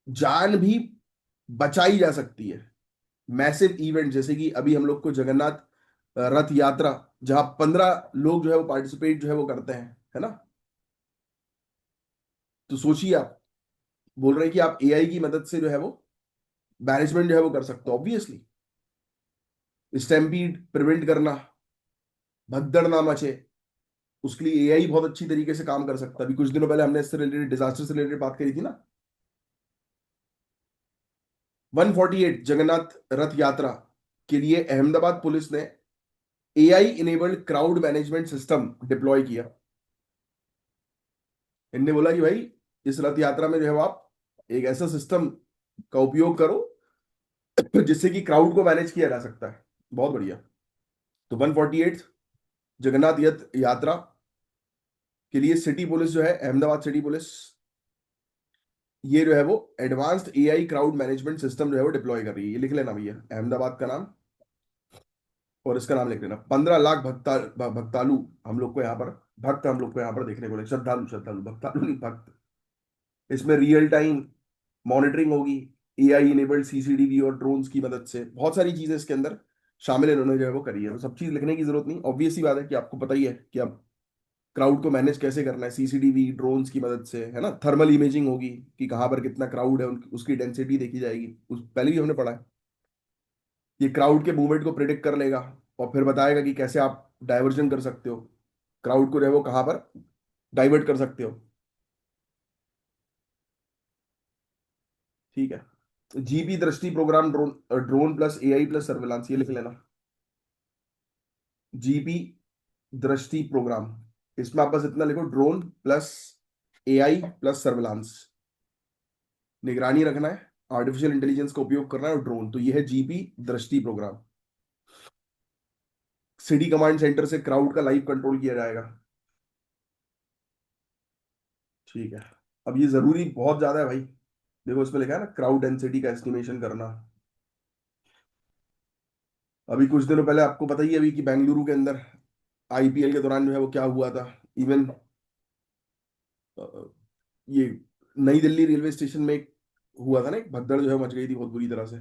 जान भी बचाई जा सकती है। मैसिव इवेंट जैसे कि अभी हम लोग को जगन्नाथ रथ यात्रा, जहां 15 लोग जो है वो पार्टिसिपेट जो है वो करते हैं, है ना। तो सोचिए आप, बोल रहे हैं कि आप एआई की मदद से जो है वो मैनेजमेंट जो है वो कर सकते हो, ऑब्वियसली। स्टैम्पीड प्रिवेंट करना, भगदड़ ना मचे, उसके लिए एआई बहुत अच्छी तरीके से काम कर सकता है। अभी कुछ दिनों पहले हमने इससे रिलेटेड, डिजास्टर से रिलेटेड बात करी थी ना। 148 जगन्नाथ रथ यात्रा के लिए अहमदाबाद पुलिस ने AI enabled crowd management system deploy किया। इनने बोला कि भाई इस रथ यात्रा में जो है वो आप एक ऐसा सिस्टम का उपयोग करो जिससे कि क्राउड को मैनेज किया जा सकता है। बहुत बढ़िया। तो 148 जगन्नाथ यात्रा के लिए सिटी पुलिस जो है, अहमदाबाद सिटी पुलिस, ये जो है वो advanced AI crowd management system जो है वो डिप्लॉय कर रही है। ये लिख लेना भैया, अहमदाबाद का नाम, और इसका नाम लिख लेना। 15 लाख भक्तालु हम लोग को यहाँ पर, भक्त हम लोग को यहाँ पर देखने को मिले, श्रद्धालु, श्रद्धालु, भक्तालु नहीं, भक्त। इसमें रियल टाइम मॉनिटरिंग होगी, एआई इनेबल्ड सीसीटीवी और ड्रोन्स की मदद से, बहुत सारी चीजें इसके अंदर शामिल इन्होंने जो है वो करी है। तो सब चीज लिखने की जरूरत नहीं, ऑब्वियस ही बात है कि आपको पता ही है कि अब क्राउड को मैनेज कैसे करना है, सीसीटीवी ड्रोन्स की मदद से, है ना। थर्मल इमेजिंग होगी कि कहाँ पर कितना क्राउड है, उसकी डेंसिटी देखी जाएगी, उस पहले भी हमने पढ़ा है। ये क्राउड के मूवमेंट को प्रिडिक्ट कर लेगा, और फिर बताएगा कि कैसे आप डाइवर्जन कर सकते हो, क्राउड को जो है वो कहाँ पर डाइवर्ट कर सकते हो। ठीक है। GP Drishti program, drone, drone plus AI plus surveillance, ये लिख लेना। जीपी दृष्टि प्रोग्राम, इसमें आप बस इतना लिखो, drone plus AI plus surveillance, निगरानी रखना है, आर्टिफिशियल इंटेलिजेंस का उपयोग करना है, और ड्रोन, तो ये है GP Drishti programme. City command centre से क्राउड का लाइव कंट्रोल किया जाएगा। ठीक है। अब ये जरूरी बहुत ज्यादा है भाई, देखो इसमें लिखा है ना, क्राउड डेंसिटी का एस्टिमेशन करना। अभी कुछ दिनों पहले आपको पता ही है अभी कि बेंगलुरु के अंदर आईपीएल के दौरान जो है वो क्या हुआ था। इवन ये नई दिल्ली रेलवे स्टेशन में एक हुआ था ना, एक भगदड़ जो है मच गई थी बहुत बुरी तरह से।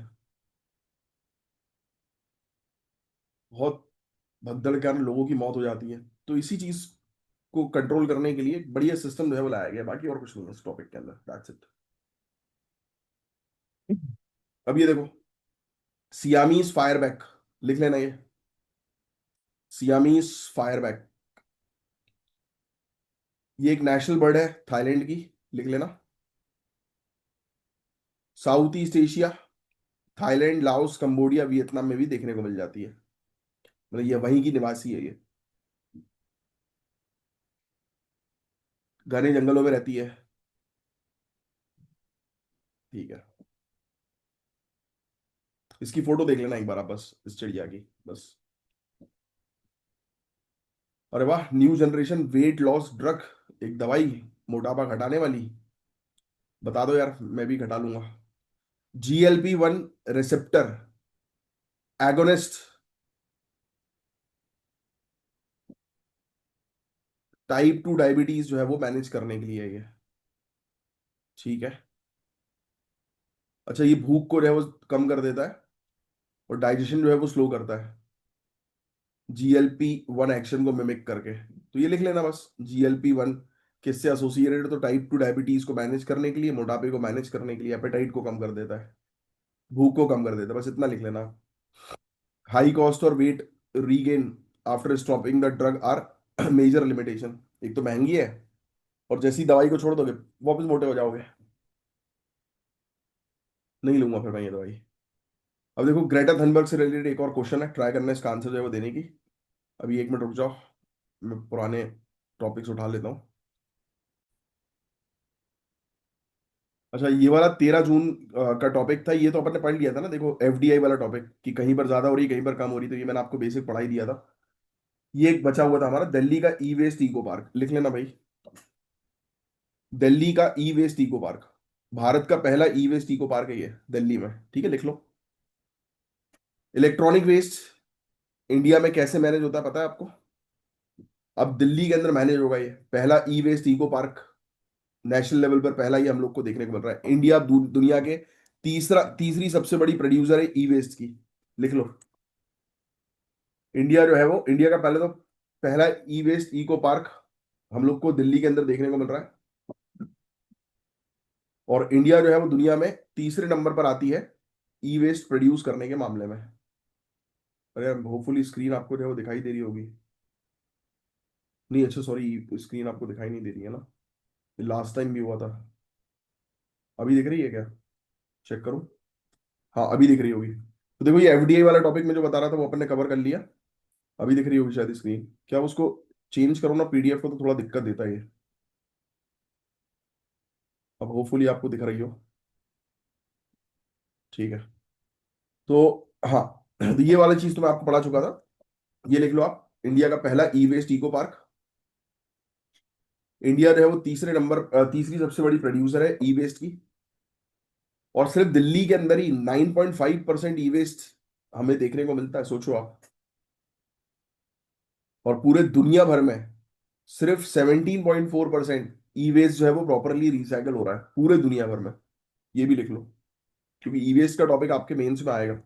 बहुत भगदड़ के कारण लोगों की मौत हो जाती है। तो इसी चीज को कंट्रोल करने के लिए एक बढ़िया सिस्टम जो है वो लाया गया, बाकी और कुछ नहीं है इस टॉपिक के अंदर, दैट्स इट। अब ये देखो, सियामीज फायरबैक, लिख लेना ये, सियामीज फायरबैक, ये एक नेशनल बर्ड है थाईलैंड की, लिख लेना। South east Asia, Thailand, Laos, Cambodia, Vietnam में भी देखने को मिल जाती है, मतलब ये वहीं की निवासी है ये, घने जंगलों में रहती है। ठीक है। इसकी फोटो देख लेना एक बार आप बस, इस चिड़िया की बस। अरे वाह, new generation weight loss drug, एक दवाई मोटापा घटाने वाली, बता दो यार, मैं भी घटा लूंगा। GLP-1 receptor agonist, type 2 diabetes जो है वो मैनेज करने के लिए है ये। ठीक है। अच्छा, ये भूख को जो है वो कम कर देता है, और डाइजेशन जो है वो स्लो करता है, GLP-1 एक्शन को मिमिक करके। तो ये लिख लेना बस, GLP-1 किससे एसोसिएटेड, तो टाइप 2 डायबिटीज को मैनेज करने के लिए, मोटापे को मैनेज करने के लिए, एपेटाइट को कम कर देता है, भूख को कम कर देता है, बस इतना लिख लेना। हाई कॉस्ट और weight regain after stopping the drug are major limitation, एक तो महंगी है, और जैसी दवाई को छोड़ दोगे वापस मोटे हो जाओगे। नहीं लूंगा फिर मैं ये दवाई। अब देखो, ग्रेटा थनबर्ग से रिलेटेड एक और क्वेश्चन है, ट्राई करना है इसका आंसर जो है वो देने की। अभी एक मिनट रुक जाओ, मैं पुराने टॉपिक्स उठा लेता हूँ। अच्छा, ये वाला 13 जून का टॉपिक था, ये तो अपन ने पढ़ लिया था ना, देखो एफडीआई वाला टॉपिक, कि कहीं पर ज्यादा हो रही कहीं पर कम हो रही, तो ये मैंने आपको बेसिक पढ़ाई दिया था। ये एक बचा हुआ था हमारा, दिल्ली का ई वेस्ट इको पार्क, लिख लेना भाई। दिल्ली का ई वेस्ट इको पार्क, भारत का पहला ई वेस्ट इको पार्क है ये दिल्ली में, ठीक है, लिख लो। इलेक्ट्रॉनिक वेस्ट इंडिया में कैसे मैनेज होता है पता है आपको? अब दिल्ली के अंदर मैनेज होगा ये, पहला E waste eco park national level पर, पहला ही हम लोग को देखने को मिल रहा है। इंडिया दुनिया के तीसरी सबसे बड़ी प्रोड्यूसर है ई वेस्ट की, लिख लो। इंडिया जो है वो, इंडिया का पहले तो पहला ई वेस्ट इको पार्क हम लोग को दिल्ली के अंदर देखने को मिल रहा है, और इंडिया जो है वो दुनिया में तीसरे नंबर पर आती है ई वेस्ट प्रोड्यूस करने के मामले में। अरे होपफुली स्क्रीन आपको जो है वो दिखाई दे रही होगी। नहीं, अच्छा सॉरी, स्क्रीन आपको दिखाई नहीं दे रही है ना, लास्ट टाइम भी हुआ था। अभी दिख रही है क्या? चेक करूं। हाँ, अभी दिख रही होगी। तो देखो, ये एफडीआई वाला टॉपिक में जो बता रहा था वो अपन ने कवर कर लिया। अभी दिख रही होगी शायद स्क्रीन, क्या उसको चेंज करो ना पीडीएफ को, तो थोड़ा दिक्कत देता है ये। अब होपफुली आपको दिख रही हो। ठीक है। तो हाँ, तो ये वाली चीज तो मैं आपको पढ़ा चुका था। ये लिख लो आप, इंडिया का पहला E waste eco park. India जो है वो तीसरी सबसे बड़ी प्रोड्यूसर है ई वेस्ट की, और सिर्फ दिल्ली के अंदर ही 9.5% ई वेस्ट हमें देखने को मिलता है, सोचो आप। और पूरे दुनिया भर में सिर्फ 17.4% ई वेस्ट जो है वो प्रॉपरली रिसाइकल हो रहा है पूरे दुनिया भर में, ये भी लिख लो, क्योंकि ई वेस्ट का टॉपिक आपके मेंस में आएगा।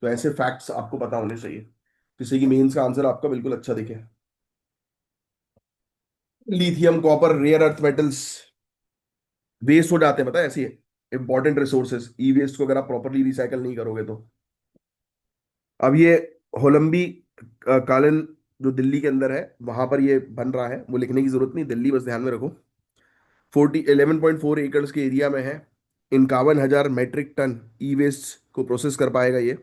तो ऐसे फैक्ट्स आपको पता होने चाहिए, जिससे कि मेंस का आंसर आपका बिल्कुल अच्छा दिखे। Lithium, copper, rare earth metals waste हो जाते हैं, पता है, ऐसे इंपॉर्टेंट रिसोर्सेज ई वेस्ट को अगर आप प्रॉपरली रिसाइकल नहीं करोगे तो। अब ये होलंबी कालन जो दिल्ली के अंदर है, वहां पर ये बन रहा है, वो लिखने की जरूरत नहीं, दिल्ली बस ध्यान में रखो। 11.4 एकड़ के एरिया में है, 51,000 मेट्रिक टन ई वेस्ट को प्रोसेस कर पाएगा ये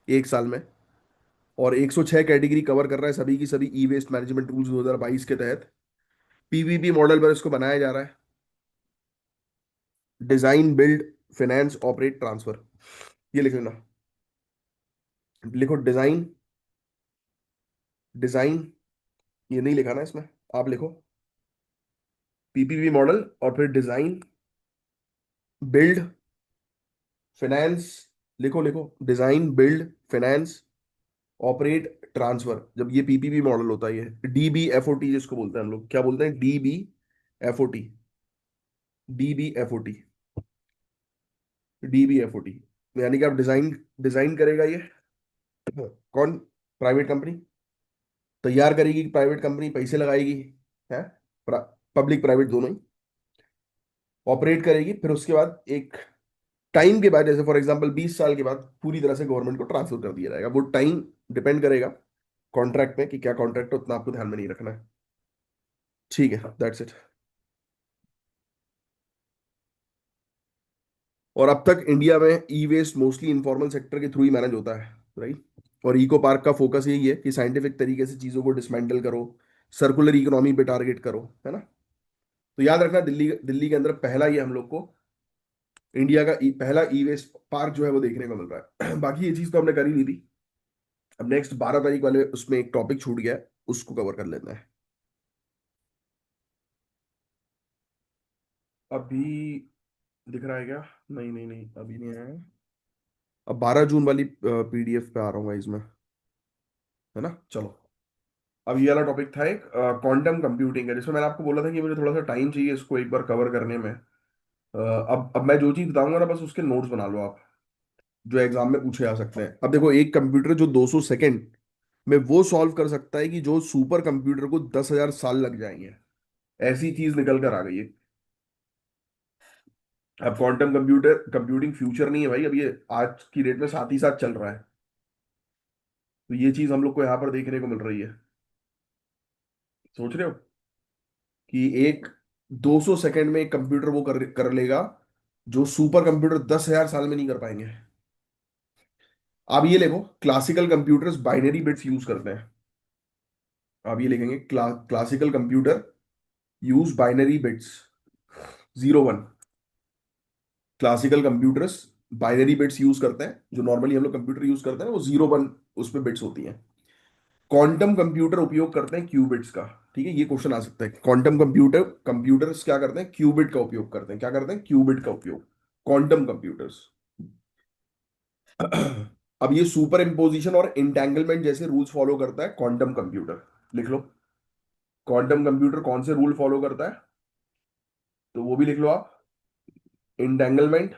1 साल में। और 106 कैटेगरी कवर कर रहा है सभी की सभी ई वेस्ट मैनेजमेंट रूल्स 2022 के तहत। पीवीपी मॉडल पर इसको बनाया जा रहा है। Design, build, finance, operate, transfer. ये लिख लेना। लिखो डिजाइन, डिजाइन, ये नहीं लिखा ना इसमें, आप लिखो पीपीपी मॉडल और फिर डिजाइन, बिल्ड, फाइनेंस। लिखो लिखो design, build, finance, operate, transfer. जब ये पीपीपी मॉडल होता है, ये डीबीएफओटी जिसको बोलते हैं हम लोग, क्या बोलते हैं, डीबीएफओटी। DBFOT, DBFOT. यानी कि आप डिजाइन, डिजाइन करेगा ये कौन, प्राइवेट कंपनी तैयार करेगी, प्राइवेट कंपनी पैसे लगाएगी है, पब्लिक प्राइवेट दोनों ही। ऑपरेट करेगी, फिर उसके बाद एक टाइम के बाद, जैसे फॉर एग्जांपल 20 साल के बाद पूरी तरह से गवर्नमेंट को ट्रांसफर कर दिया जाएगा। वो टाइम डिपेंड करेगा कॉन्ट्रैक्ट में कि क्या कॉन्ट्रैक्ट है, उतना आपको ध्यान में नहीं रखना है। ठीक है, दैट्स इट। और अब तक इंडिया में ई वेस्ट मोस्टली इनफॉर्मल सेक्टर के थ्रू ही मैनेज होता है, राइट। और इको पार्क का फोकस यही है कि साइंटिफिक तरीके से चीजों को डिसमेंटल करो, सर्कुलर इकोनॉमी पे टारगेट करो, है ना। तो याद रखना, दिल्ली दिल्ली के अंदर पहला ये हम लोग को इंडिया का पहला ई वेस्ट पार्क जो है वो देखने को मिल रहा है। बाकी ये चीज तो हमने कर ही ली थी। अब नेक्स्ट 12 तारीख वाले उसमें एक टॉपिक छूट गया है, उसको कवर कर लेना है। अभी दिख रहा है क्या? नहीं नहीं नहीं, अभी नहीं आया है। अब 12 जून वाली पीडीएफ पे आ रहा हूँ इसमें, है ना। चलो, अब ये वाला टॉपिक था एक क्वांटम कंप्यूटिंग है, जिसमें मैंने आपको बोला था कि मुझे थोड़ा सा टाइम चाहिए इसको एक बार कवर करने में। अब मैं जो चीज बताऊंगा ना, बस उसके नोट्स बना लो आप, जो एग्जाम में पूछे जा सकते हैं। अब देखो, एक कंप्यूटर जो 200 सेकंड में वो सॉल्व कर सकता है कि जो सुपर कंप्यूटर को 10,000 साल लग जाएंगे, ऐसी चीज निकल कर आ गई है। अब क्वांटम कंप्यूटर कंप्यूटिंग फ्यूचर नहीं है भाई, अब ये आज की डेट में साथ ही साथ चल रहा है। तो ये चीज हम लोग को यहाँ पर देखने को मिल रही है। सोच रहे हो कि एक 200 सेकंड में एक कंप्यूटर वो कर कर लेगा जो सुपर कंप्यूटर 10,000 साल में नहीं कर पाएंगे। आप ये देखो, classical computers binary bits use करते हैं। आप ये लिखेंगे, classical computer use binary bits, 0 1। Classical computers binary bits use करते हैं, जो नॉर्मली हम लोग कंप्यूटर यूज करते हैं वो 0 1 उसमें बिट्स होती हैं। क्वांटम कंप्यूटर उपयोग करते हैं क्यूबिट्स का। ठीक है, ये क्वेश्चन आ सकता है, क्वांटम कंप्यूटर्स क्या करते हैं, क्यूबिट का उपयोग करते हैं। क्या करते हैं, क्यूबिट का उपयोग, क्वांटम कंप्यूटर्स। अब ये सुपर इम्पोजिशन और इंटेंगलमेंट जैसे रूल्स फॉलो करता है क्वांटम कंप्यूटर। लिख लो, क्वांटम कंप्यूटर कौन से रूल फॉलो करता है, तो वो भी लिख लो आप। इंटेंगलमेंट,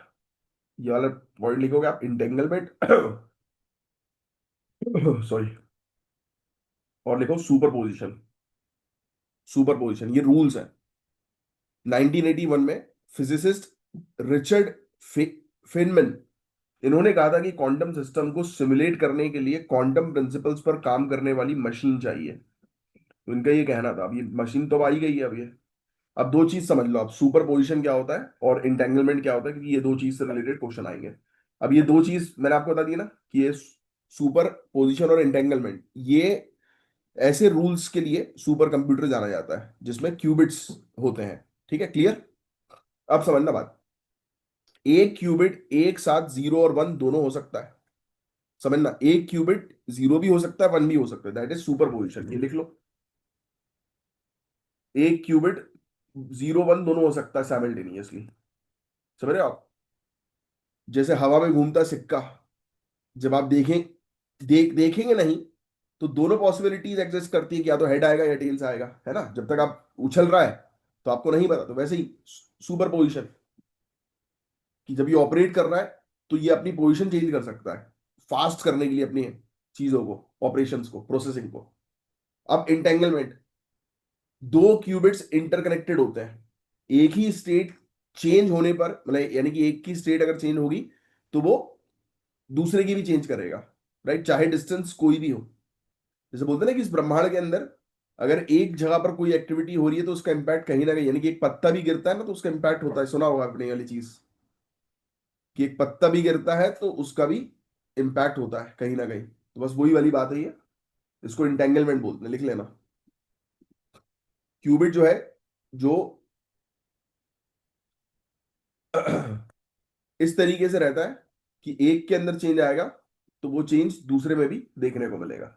ये वाला वर्ड लिखोगे आप, इंटेंगलमेंट। सॉरी। और लिखो सुपरपोजिशन। सुपरपोजिशन, ये रूल्स हैं। 1981 में फिजिसिस्ट रिचर्ड फेनमैन, इन्होंने कहा था कि क्वांटम सिस्टम को सिमुलेट करने के लिए क्वांटम प्रिंसिपल्स पर काम करने वाली मशीन चाहिए। तो इनका ये कहना था। अब ये मशीन तो अब आई गई है अब ये। अब दो चीज समझ लो आप, सुपर पोजिशन क्या होता है और इंटेंगलमेंट क्या होता है, क्योंकि ये दो चीज से रिलेटेड क्वेश्चन आएंगे। अब ये दो चीज मैंने आपको बता दी ना कि ये सुपर पोजिशन और इंटेंगलमेंट, ये ऐसे रूल्स के लिए सुपर कंप्यूटर जाना जाता है जिसमें क्यूबिट्स होते हैं। ठीक है, क्लियर। अब समझना बात, एक क्यूबिट एक साथ 0 और 1 दोनों हो सकता है। समझना, एक क्यूबिट 0 भी हो सकता है, 1 भी हो सकता है, दैट इज सुपर पोजिशन। ये लिख लो, एक क्यूबिट 0 1 दोनों हो सकता है साइमल्टेनियसली। समझ रहे हो आप, जैसे हवा में घूमता सिक्का, जब आप देखेंगे नहीं, तो दोनों पॉसिबिलिटीज एग्जिस्ट करती है कि या तो हेड आएगा या टेल्स आएगा, है ना। जब तक आप उछल रहा है तो आपको नहीं पता। तो वैसे ही सुपर पोजिशन, कि जब ये ऑपरेट कर रहा है तो ये अपनी पोजीशन चेंज कर सकता है फास्ट करने के लिए अपनी चीजों को, ऑपरेशंस को, प्रोसेसिंग को। अब इंटेंगलमेंट, दो क्यूबिट्स इंटरकनेक्टेड होते हैं, एक ही स्टेट चेंज होने पर, मतलब यानी कि एक की स्टेट अगर चेंज होगी तो वो दूसरे की भी चेंज करेगा, राइट, चाहे डिस्टेंस कोई भी हो। जैसे बोलते हैं ना कि इस ब्रह्मांड के अंदर अगर एक जगह पर कोई एक्टिविटी हो रही है तो उसका इंपैक्ट कहीं ना कहीं, यानी कि एक पत्ता भी गिरता है ना तो उसका इंपैक्ट होता है। सुना होगा आपने ये वाली चीज, कि एक पत्ता भी गिरता है तो उसका भी इम्पैक्ट होता है कहीं ना कहीं। तो बस वही वाली बात है ये, इसको इंटेंगलमेंट बोलते हैं, लिख लेना। क्यूबिट जो है, जो इस तरीके से रहता है कि एक के अंदर चेंज आएगा तो वो चेंज दूसरे में भी देखने को मिलेगा।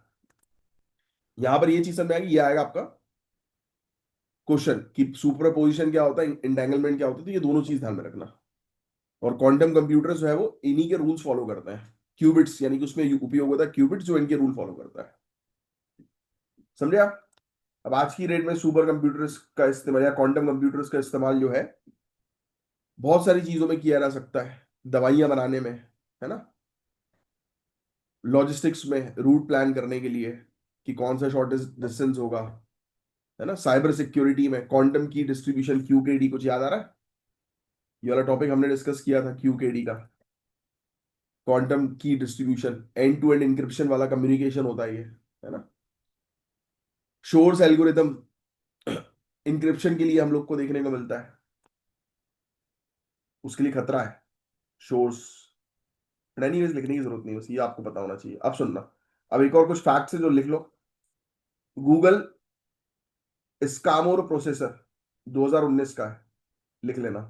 यहां पर ये चीज समझ आएगी, ये आएगा आपका क्वेश्चन कि सुपरपोजिशन क्या होता है, इंटेंगलमेंट क्या होता है, तो ये दोनों चीज ध्यान में रखना। और क्वांटम कंप्यूटर जो है वो इन्हीं के रूल्स फॉलो करते हैं, क्यूबिट्स, यानी कि उसमें उपयोग होता है क्यूबिट्स जो इनके रूल फॉलो करता है। समझे आप? अब आज की डेट में सुपर कंप्यूटर्स का इस्तेमाल या क्वांटम कंप्यूटर्स का इस्तेमाल जो है बहुत सारी चीजों में किया जा सकता है, दवाइयां बनाने में, है ना, लॉजिस्टिक्स में रूट प्लान करने के लिए कि कौन सा शॉर्टेस्ट डिस्टेंस होगा, है ना, साइबर सिक्योरिटी में क्वांटम की डिस्ट्रीब्यूशन क्यूकेडी, कुछ याद आ रहा है? ये वाला टॉपिक हमने डिस्कस किया था क्यूकेडी का, quantum key distribution, end to end encryption वाला कम्युनिकेशन होता है ये, है ना। शोर्स एल्गोरिदम इंक्रिप्शन के लिए हम लोग को देखने को मिलता है, उसके लिए खतरा है शोर्स। एनीवेज लिखने की जरूरत नहीं, बस ये आपको पता होना चाहिए। अब सुनना, अब एक और कुछ फैक्ट्स है जो लिख लो। गूगल स्कामोर प्रोसेसर 2019 का है, लिख लेना।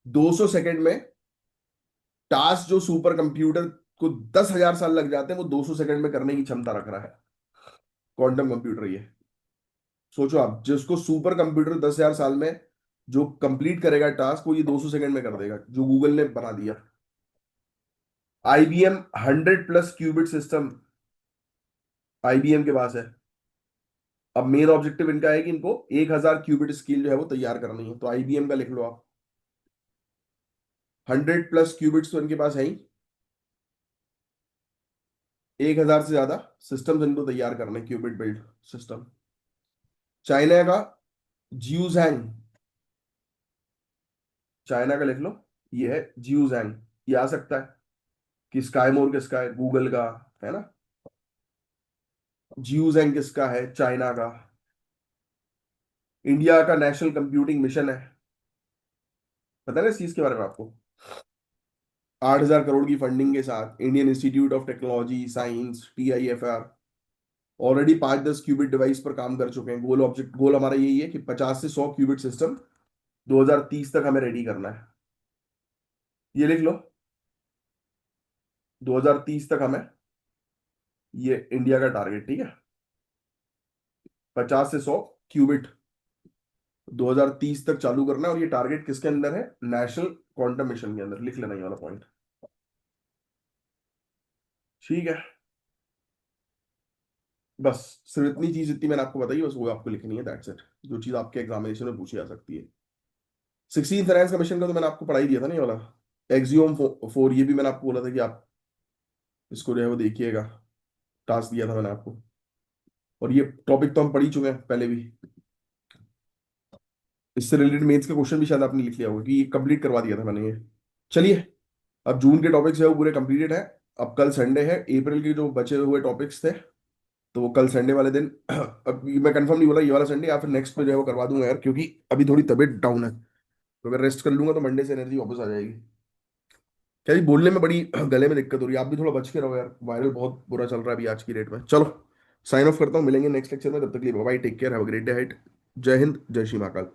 200 सेकंड में टास्क जो सुपर कंप्यूटर को 10,000 साल लग जाते हैं वो 200 सेकंड में करने की क्षमता रख रहा है क्वांटम कंप्यूटर ये। सोचो आप, जिसको सुपर कंप्यूटर 10,000 साल में जो कंप्लीट करेगा टास्क, वो ये 200 सेकंड में कर देगा, जो गूगल ने बना दिया। आईबीएम 100+ क्यूबिट सिस्टम आईबीएम के पास है। अब मेन ऑब्जेक्टिव इनका है कि इनको 1,000 क्यूबिट स्केल जो है वो तैयार करनी है, तो आईबीएम का लिख लो आप। 100+ क्यूबिट्स तो इनके पास है ही, 1,000 से ज्यादा सिस्टम इनको तैयार करने, क्यूबिट बिल्ड सिस्टम। चाइना का जियूजैंग, चाइना का लिख लो, ये है जियूजैंग। ये आ सकता है कि स्काईमोर किसका है, गूगल का, है ना। जियूजैंग किसका है, चाइना का। इंडिया का नेशनल कंप्यूटिंग मिशन है, पता है ना इस चीज के बारे में आपको? 8,000 करोड़ की फंडिंग के साथ Indian Institute of Technology science TIFR already 5-10 qubit device पर काम कर चुके हैं। गोल हमारा यही है कि 50 से 100 क्यूबिट सिस्टम 2030 तक हमें रेडी करना है। ये लिख लो, 2030 तक हमें, ये इंडिया का टारगेट, ठीक है, 50 से 100 क्यूबिट 2030 तक चालू करना है। और ये टारगेट किसके अंदर है? नेशनल क्वांटम मिशन के अंदर, लिख लेना ये वाला पॉइंट। ठीक है, बस सिर्फ इतनी चीज, इतनी मैंने आपको बताई, बस वो आपको लिखनी है, दैट्स इट। जो चीज आपके एग्जामिनेशन में पूछी जा सकती है। 16 फाइनेंस कमीशन का तो मैंने आपको पढ़ाई दिया था ना, ये वाला एक्सियोम 4, ये भी मैंने आपको बोला था कि आप इसको जो है वो देखिएगा, टास्क दिया था मैंने आपको। और ये टॉपिक तो हम पढ़ ही चुके हैं पहले भी, इससे रिलेटेड मेंस का क्वेश्चन भी शायद आपने लिख लिया होगा कि ये कंप्लीट करवा दिया था मैंने ये। चलिए, अब जून के टॉपिक्स है वो पूरे कंप्लीटेड है। अब कल संडे है, अप्रैल के जो बचे हुए टॉपिक्स थे तो वो कल संडे वाले दिन अब मैं कंफर्म नहीं बोला ये वाला संडे या फिर नेक्स्ट पे जो है वो करवा दूंगा यार, क्योंकि अभी थोड़ी तबीयत डाउन है। तो अगर रेस्ट कर लूंगा तो मंडे से एनर्जी वापस आ जाएगी। क्या जी, बोलने में बड़ी गले में दिक्कत हो रही है, आप भी थोड़ा बच के रहो यार, वायरल बहुत बुरा चल रहा है अभी आज की डेट में। चलो, साइन ऑफ करता हूँ, मिलेंगे नेक्स्ट लेक्चर में, तब तक के लिए bye, take care, have a great day ahead. जय हिंद, जय श्री महाकाल।